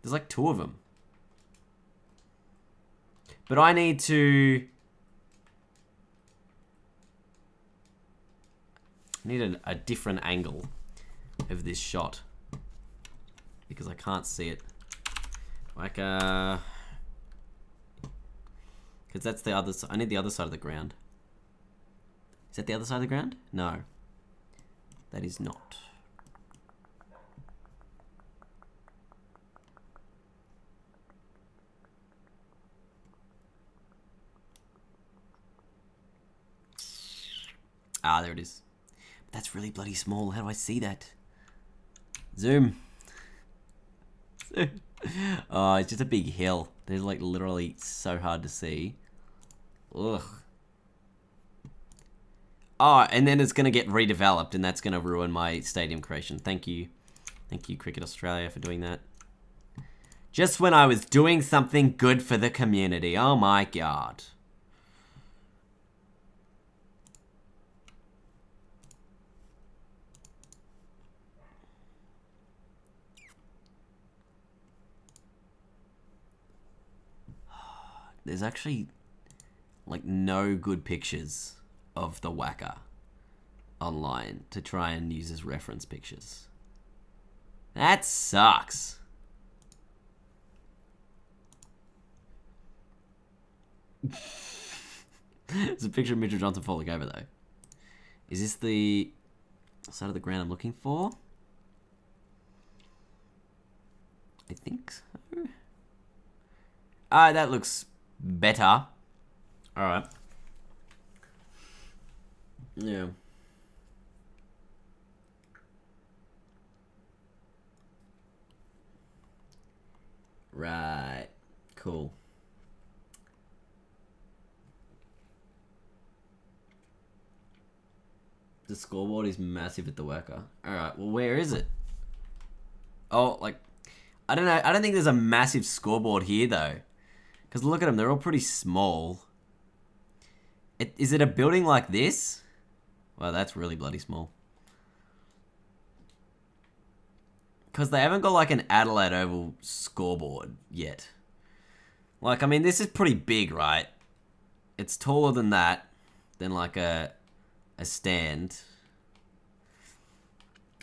There's like 2 of them. But I need to... I need a different angle of this shot because I can't see it. WACA. Because that's the other side. I need the other side of the ground. Is that the other side of the ground? No. That is not. Ah, there it is. But that's really bloody small. How do I see that? Zoom. Oh, it's just a big hill. They're like literally so hard to see. Ugh. Oh, and then it's going to get redeveloped and that's going to ruin my stadium creation. Thank you. Thank you, Cricket Australia, for doing that. Just when I was doing something good for the community. Oh my god. There's actually like no good pictures of the WACA online to try and use as reference pictures. That sucks. There's a picture of Mitchell Johnson falling over though. Is this the side of the ground I'm looking for? I think so. Ah, that looks better. Alright. Yeah. Right. Cool. The scoreboard is massive at the WACA. Alright, well where is it? Oh, like, I don't know. I don't think there's a massive scoreboard here though. Because look at them, they're all pretty small. Is it a building like this? Well, that's really bloody small. Because they haven't got like an Adelaide Oval scoreboard yet. Like, I mean, this is pretty big, right? It's taller than that, than like a stand.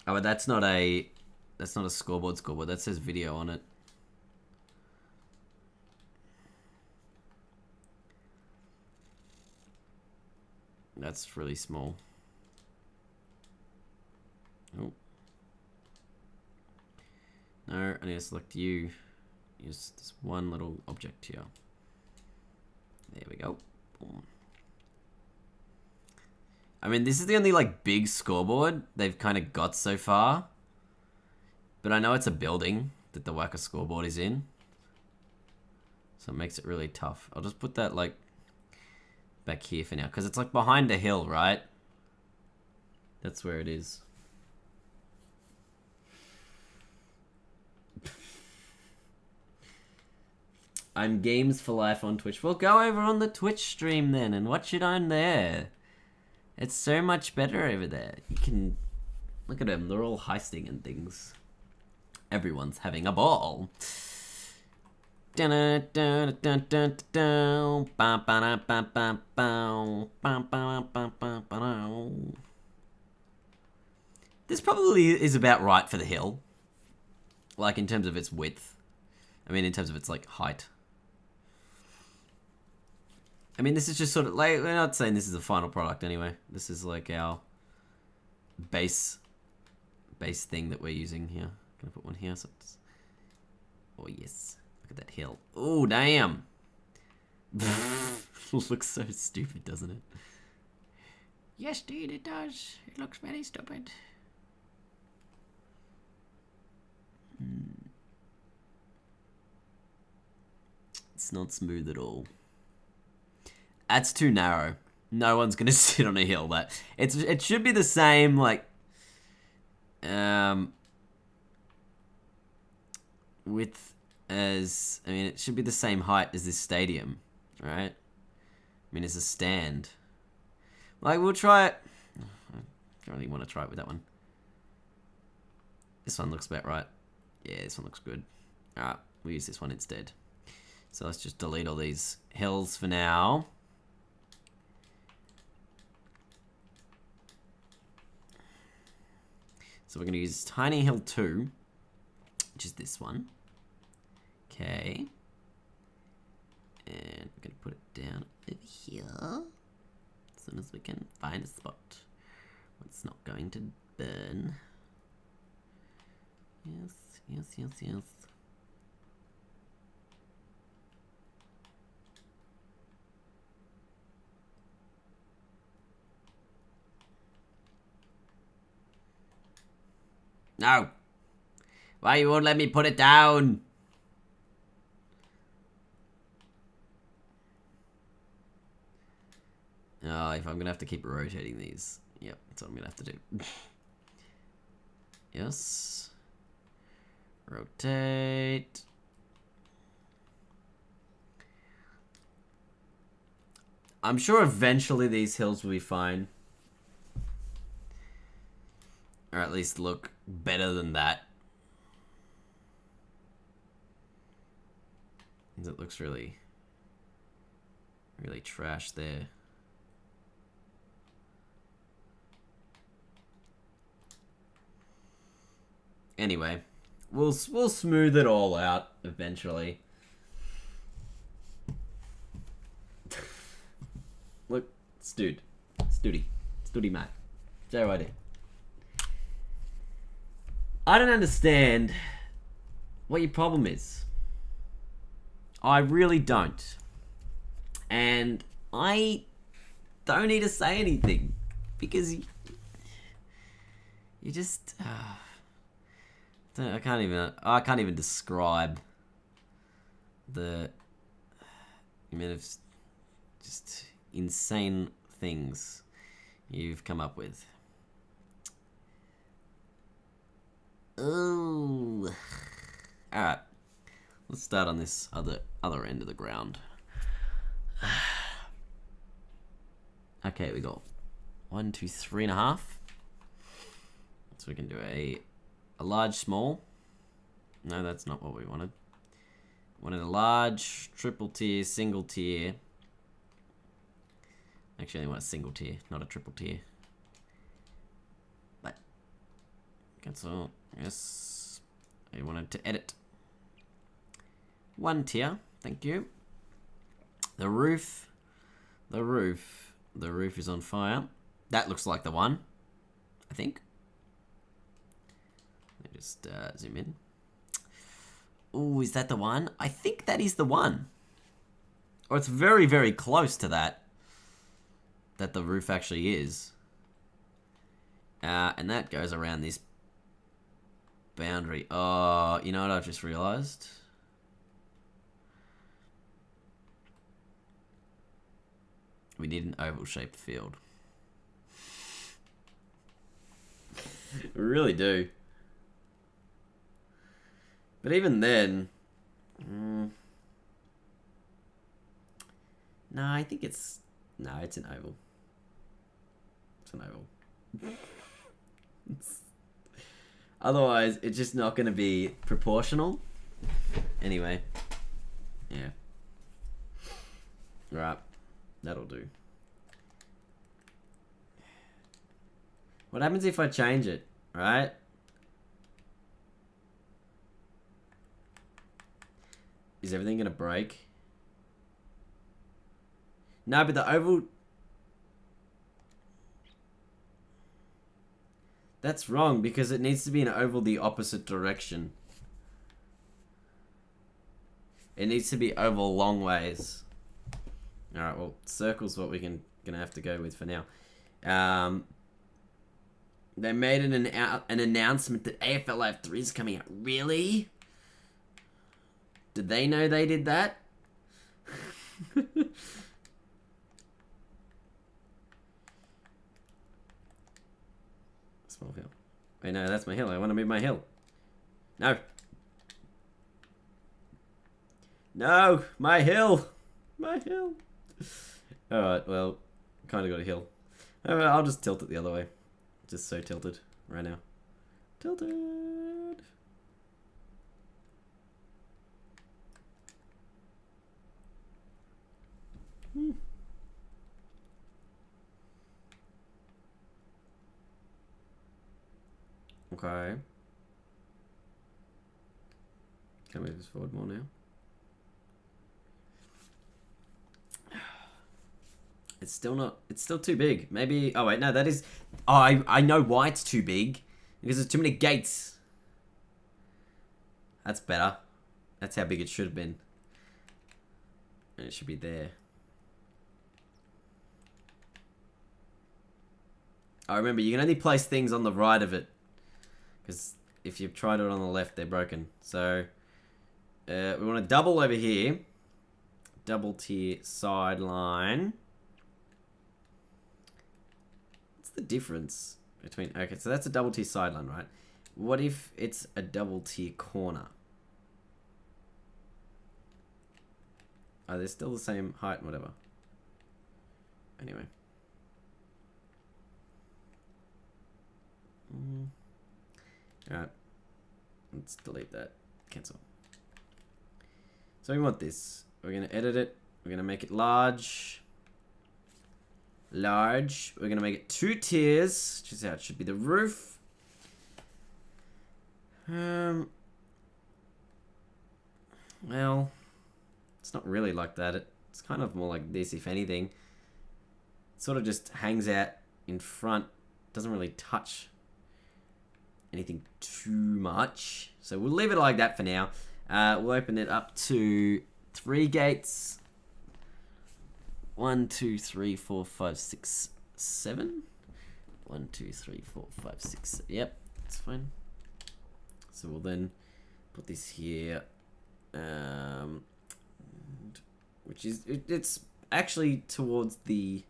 Oh, but that's not a scoreboard. That says video on it. That's really small. Oh. No, I need to select you. Use this one little object here. There we go. Boom. I mean, this is the only like big scoreboard they've kind of got so far. But I know it's a building that the WACA scoreboard is in. So it makes it really tough. I'll just put that like back here for now. Because it's like behind a hill, right? That's where it is. I'm Games for Life on Twitch. Well, go over on the Twitch stream then and watch it on there. It's so much better over there. You can... Look at them. They're all heisting and things. Everyone's having a ball. This probably is about right for the hill. Like, in terms of its width. I mean, in terms of its, like, height. I mean, this is just sort of, like, we're not saying this is the final product anyway. This is, like, our base thing that we're using here. Gonna put one here, so it's... Oh, yes. Look at that hill. Oh, damn! Looks so stupid, doesn't it? Yes, dude, it does. It looks very stupid. It's not smooth at all. That's too narrow. No one's gonna sit on a hill. It should be the same, like, width as, I mean, it should be the same height as this stadium, right? I mean, it's a stand. Like, we'll try it. I don't really want to try it with that one. This one looks about right. Yeah, this one looks good. Alright, we'll use this one instead. So let's just delete all these hills for now. So we're going to use Tiny Hill 2, which is this one. Okay. And we're going to put it down over here. As soon as we can find a spot where it's not going to burn. Yes, yes, yes, yes. No! Why you won't let me put it down? Oh, if I'm gonna have to keep rotating these. Yep, that's what I'm gonna have to do. Yes. Rotate. I'm sure eventually these hills will be fine. Or at least look better than that. It looks really, really trash there. Anyway, we'll smooth it all out eventually. Look, Studi mate. JYD. I don't understand what your problem is. I really don't. And I don't need to say anything because you just I can't even describe the amount of just insane things you've come up with. Oh. Alright. Let's start on this other end of the ground. Okay, we got 1, 2, 3.5. So we can do a large, small. No, that's not what we wanted. Wanted a large, triple tier, single tier. Actually, I want a single tier, not a triple tier. But cancel. Yes. I wanted to edit. 1 tier. Thank you. The roof is on fire. That looks like the one, I think. Let me just zoom in. Oh, is that the one? I think that is the one. Or it's very, very close to that. That the roof actually is. And that goes around this boundary. Oh, you know what I've just realized? We need an oval-shaped field. We really do. But even then... No, I think it's... No, it's an oval. It's an oval. Otherwise, it's just not going to be proportional. Anyway. Yeah. Right. That'll do. What happens if I change it, right? Is everything gonna break? No, but the oval... That's wrong, because it needs to be an oval the opposite direction. It needs to be oval long ways. Alright, well, circle's what we're gonna have to go with for now. They made an announcement that AFL Live 3 is coming out. Really? Did they know they did that? Small hill. Wait, no, that's my hill. I want to move my hill. No. No, my hill. My hill. Alright, well, kind of got a hill. Alright, I'll just tilt it the other way. Just so tilted right now. Tilted. Okay. Can I move this forward more now? It's still not. It's still too big. Maybe. Oh wait, no, that is. Oh, I know why it's too big. Because there's too many gates. That's better. That's how big it should have been. And it should be there. I remember you can only place things on the right of it. Because if you've tried it on the left, they're broken. So we want to double over here. Double tier sideline. What's the difference between... Okay, so that's a double tier sideline, right? What if it's a double tier corner? Oh, they're still the same height and whatever. Anyway. Alright. Let's delete that. Cancel. So we want this. We're going to edit it. We're going to make it large. Large. We're going to make it 2 tiers, which is how it should be the roof. Well, it's not really like that. It's kind of more like this, if anything. It sort of just hangs out in front. Doesn't really touch anything too much. So we'll leave it like that for now. We'll open it up to 3 gates. 1, 2, 3, 4, 5, 6, 7. 1, 2, 3, 4, 5, 6. Yep, that's fine. So we'll then put this here, which is it's actually towards the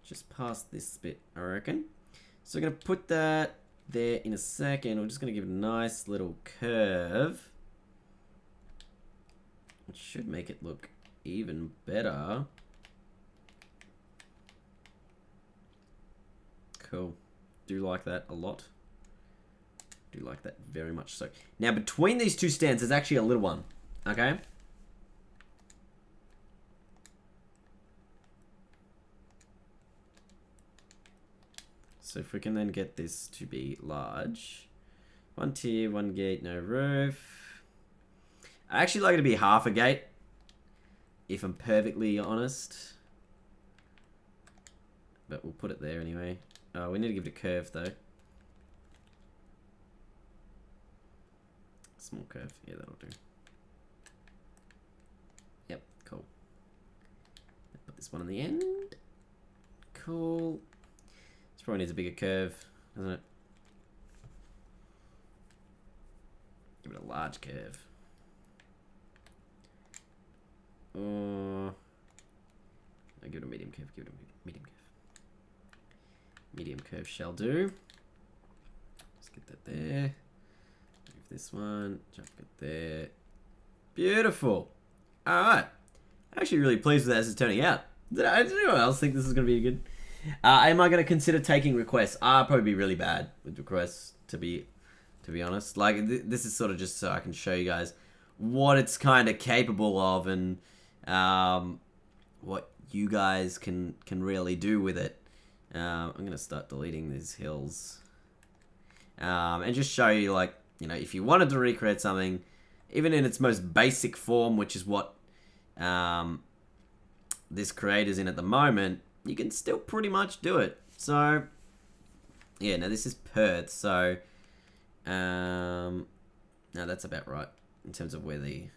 just past this bit, I reckon. So we're gonna put that there in a second. We're just gonna give it a nice little curve, which should make it look even better. Cool. Do like that a lot. Do like that very much so. Now, between these 2 stands, there's actually a little one. Okay? So if we can then get this to be large. 1 tier, 1 gate, no roof. I actually like it to be half a gate, if I'm perfectly honest. But we'll put it there anyway. We need to give it a curve though. Small curve. Yeah, that'll do. Yep, cool. Put this one on the end. Cool. This probably needs a bigger curve, doesn't it? Give it a large curve. Or... No, give it a medium curve. Give it a medium curve. Medium curve shall do. Let's get that there. Move this one. Jump it there. Beautiful. Alright. Actually really pleased with how this is turning out. Did anyone else think this is going to be good? Am I going to consider taking requests? I'll probably be really bad with requests, to be honest. Like, this is sort of just so I can show you guys what it's kind of capable of and what you guys can really do with it. I'm going to start deleting these hills. And just show you, like, you know, if you wanted to recreate something, even in its most basic form, which is what this creator's in at the moment, you can still pretty much do it. So, yeah, now this is Perth, so, no, that's about right in terms of where the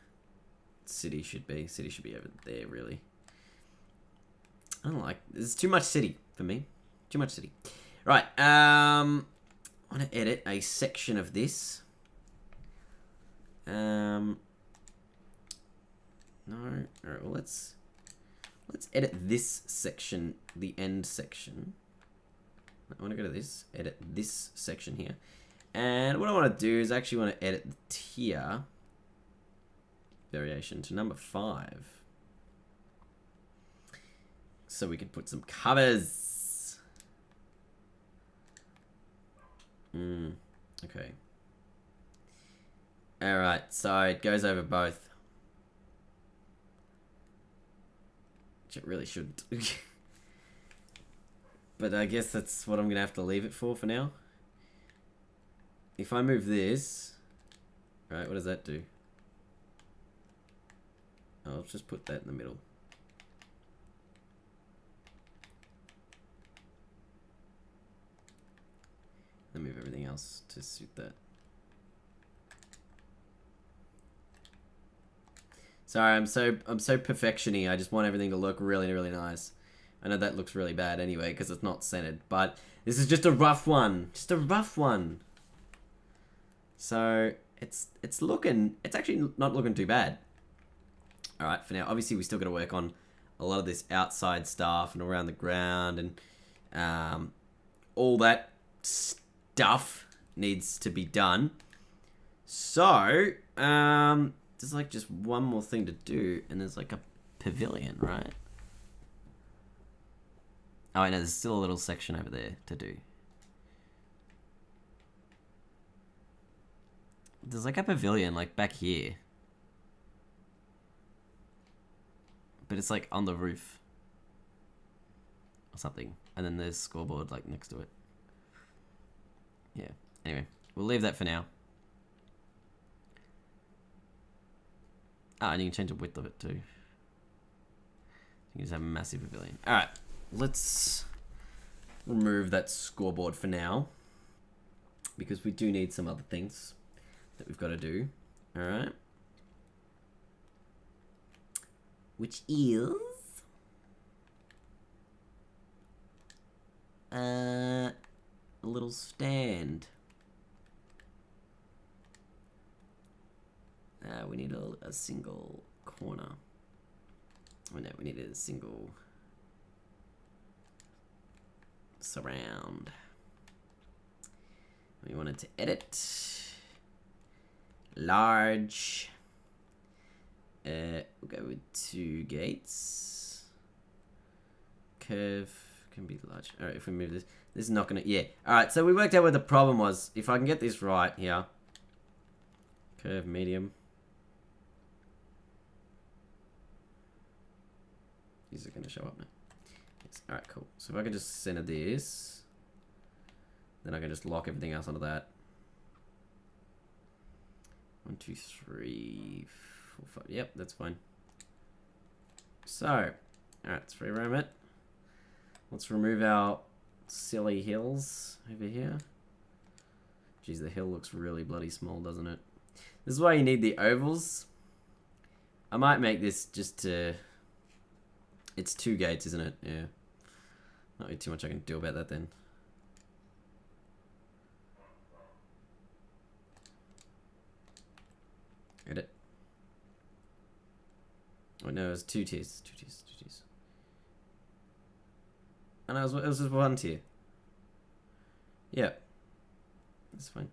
city should be. City should be over there, really. I don't like, there's too much city for me. Too much city. Right, I want to edit a section of this. No. Alright, well, let's edit this section, the end section. I want to go to this, edit this section here. And what I want to do is actually want to edit the tier variation to number 5. So we can put some covers. Okay. Alright, so it goes over both. Which it really shouldn't. But I guess that's what I'm going to have to leave it for now. if I move this, right, what does that do? I'll just put that in the middle. Then move everything else to suit that. Sorry, I'm so perfection-y. I just want everything to look really, really nice. I know that looks really bad anyway because it's not centered, but this is just a rough one. Just a rough one. So it's actually not looking too bad. All right, for now, obviously we still got to work on a lot of this outside stuff and around the ground and all that stuff needs to be done. So there's like just one more thing to do, and there's like a pavilion, right? Oh, I know there's still a little section over there to do. There's like a pavilion like back here. But it's like on the roof. Or something. And then there's scoreboard like next to it. Yeah. Anyway, we'll leave that for now. Ah, and you can change the width of it too. You can just have a massive pavilion. Alright, let's remove that scoreboard for now. Because we do need some other things that we've got to do. Alright. Which is a little stand. We need a single corner. Oh no, we need a single surround. We wanted to edit large. We'll go with 2 gates. Curve can be large. Alright, if we move this is not gonna, yeah. Alright, so we worked out where the problem was. If I can get this right here. Curve medium. Is it gonna show up now? Yes. Alright, cool. So if I can just center this, then I can just lock everything else onto that. 1, 2, 3, 4, 5. Yep, that's fine. So, alright, let's free roam it. Let's remove our silly hills over here. Geez, the hill looks really bloody small, doesn't it? This is why you need the ovals. I might make this just to... It's 2 gates, isn't it? Yeah. Not really too much I can do about that then. Edit. Oh no, it was 2 tiers. 2 tiers. 2 tiers. And it was just 1 tier. Yeah. That's fine.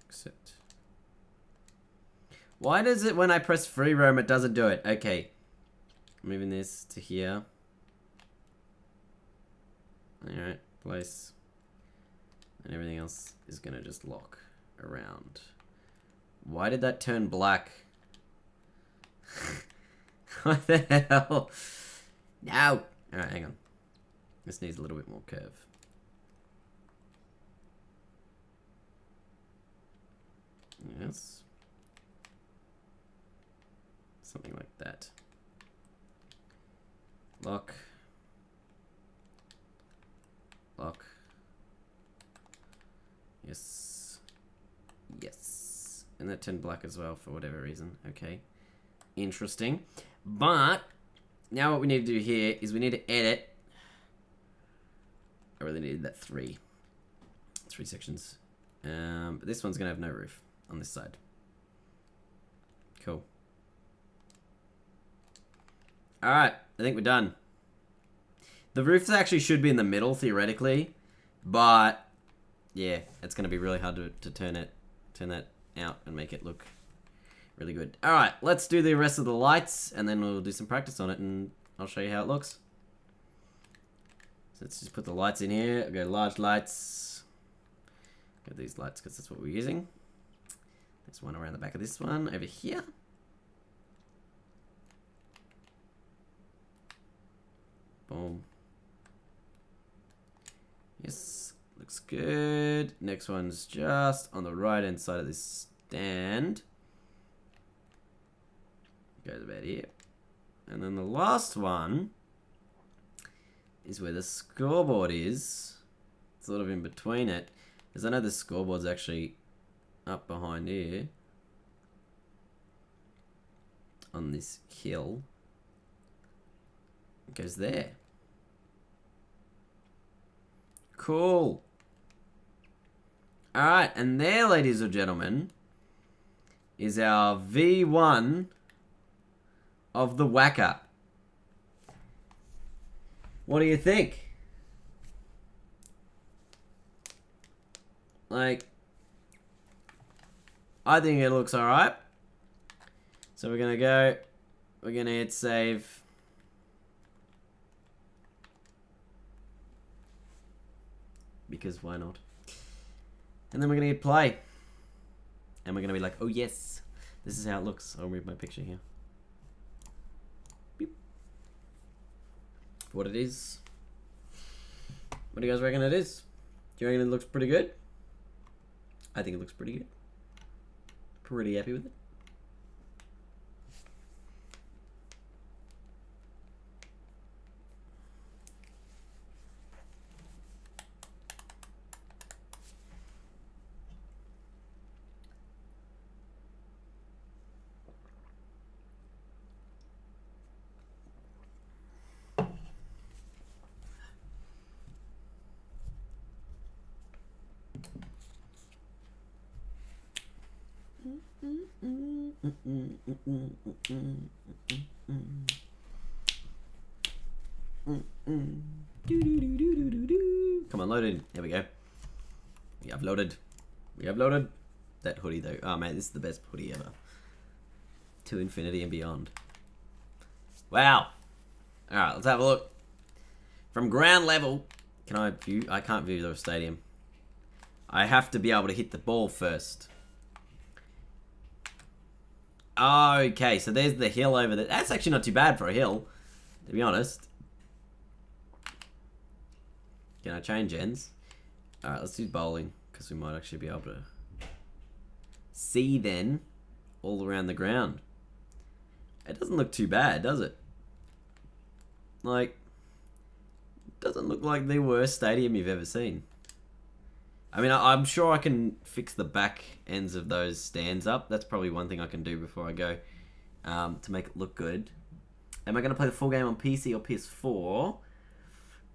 Accept. Why does it, when I press free roam, it doesn't do it? Okay. Moving this to here. Alright, place. And everything else is gonna just lock around. Why did that turn black? What the hell? No! Alright, hang on. This needs a little bit more curve. Yes. Something like that. Lock. Lock. Yes. Yes. And that turned black as well for whatever reason. Okay. Interesting. But now what we need to do here is we need to edit. I really needed that 3 sections. But this one's gonna have no roof on this side. Cool. Alright, I think we're done. The roofs actually should be in the middle, theoretically. But, yeah, it's going to be really hard to turn that out and make it look really good. Alright, let's do the rest of the lights, and then we'll do some practice on it, and I'll show you how it looks. So let's just put the lights in here. I'll go large lights. Go these lights, because that's what we're using. There's one around the back of this one, over here. Boom. Yes, looks good. Next one's just on the right hand side of this stand. Goes about here. And then the last one is where the scoreboard is. Sort of in between it. Because I know the scoreboard's actually up behind here. On this hill. It goes there. Cool. Alright, and there, ladies and gentlemen, is our V1 of the WACA. What do you think? Like, I think it looks alright. So we're gonna hit save. Because why not? And then we're gonna hit play. And we're gonna be like, oh yes, this is how it looks. I'll move my picture here. Beep. For what it is. What do you guys reckon it is? Do you reckon it looks pretty good? I think it looks pretty good. Pretty happy with it. Come on, loaded. There we go. We have loaded. We have loaded. That hoodie though. Oh man, this is the best hoodie ever. To infinity and beyond. Wow. Alright, let's have a look. From ground level, can I view? I can't view the stadium. I have to be able to hit the ball first. Okay, so there's the hill over there. That's actually not too bad for a hill, to be honest. Can I change ends? Alright, let's do bowling, because we might actually be able to see then all around the ground. It doesn't look too bad, does it? Like, it doesn't look like the worst stadium you've ever seen. I mean, I'm sure I can fix the back ends of those stands up. That's probably one thing I can do before I go to make it look good. Am I going to play the full game on PC or PS4?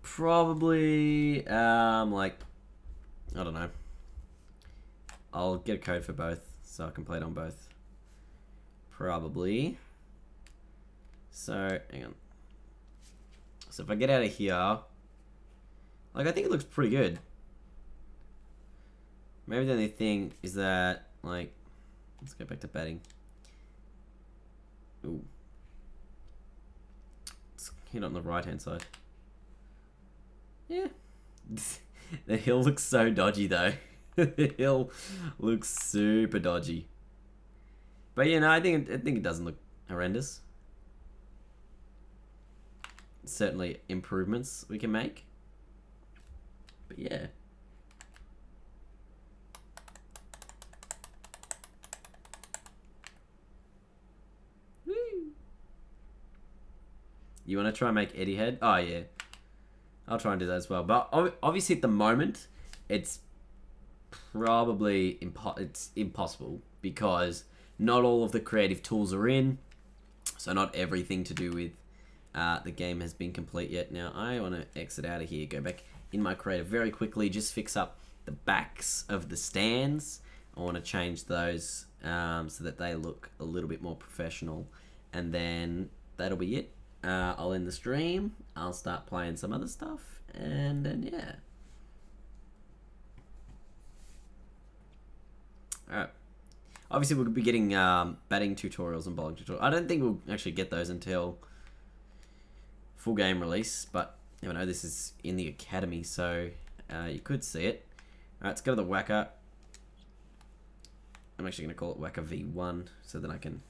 Probably, like, I don't know. I'll get a code for both so I can play it on both. Probably. So, hang on. So if I get out of here, like, I think it looks pretty good. Maybe the only thing is that, like, let's go back to batting. Ooh. Let's hit on the right-hand side. Yeah. The hill looks so dodgy, though. The hill looks super dodgy. But, you know, I think it doesn't look horrendous. Certainly improvements we can make. But, yeah. You want to try and make Eddie head? Oh, yeah. I'll try and do that as well. But obviously at the moment, it's probably impossible because not all of the creative tools are in. So not everything to do with the game has been complete yet. Now, I want to exit out of here, go back in my creative very quickly, just fix up the backs of the stands. I want to change those so that they look a little bit more professional. And then that'll be it. I'll end the stream. I'll start playing some other stuff. And then, yeah. Alright. Obviously, we'll be getting batting tutorials and bowling tutorials. I don't think we'll actually get those until full game release. But, you know, this is in the academy, so you could see it. Alright, let's go to the WACA. I'm actually going to call it WACA V1, so then I can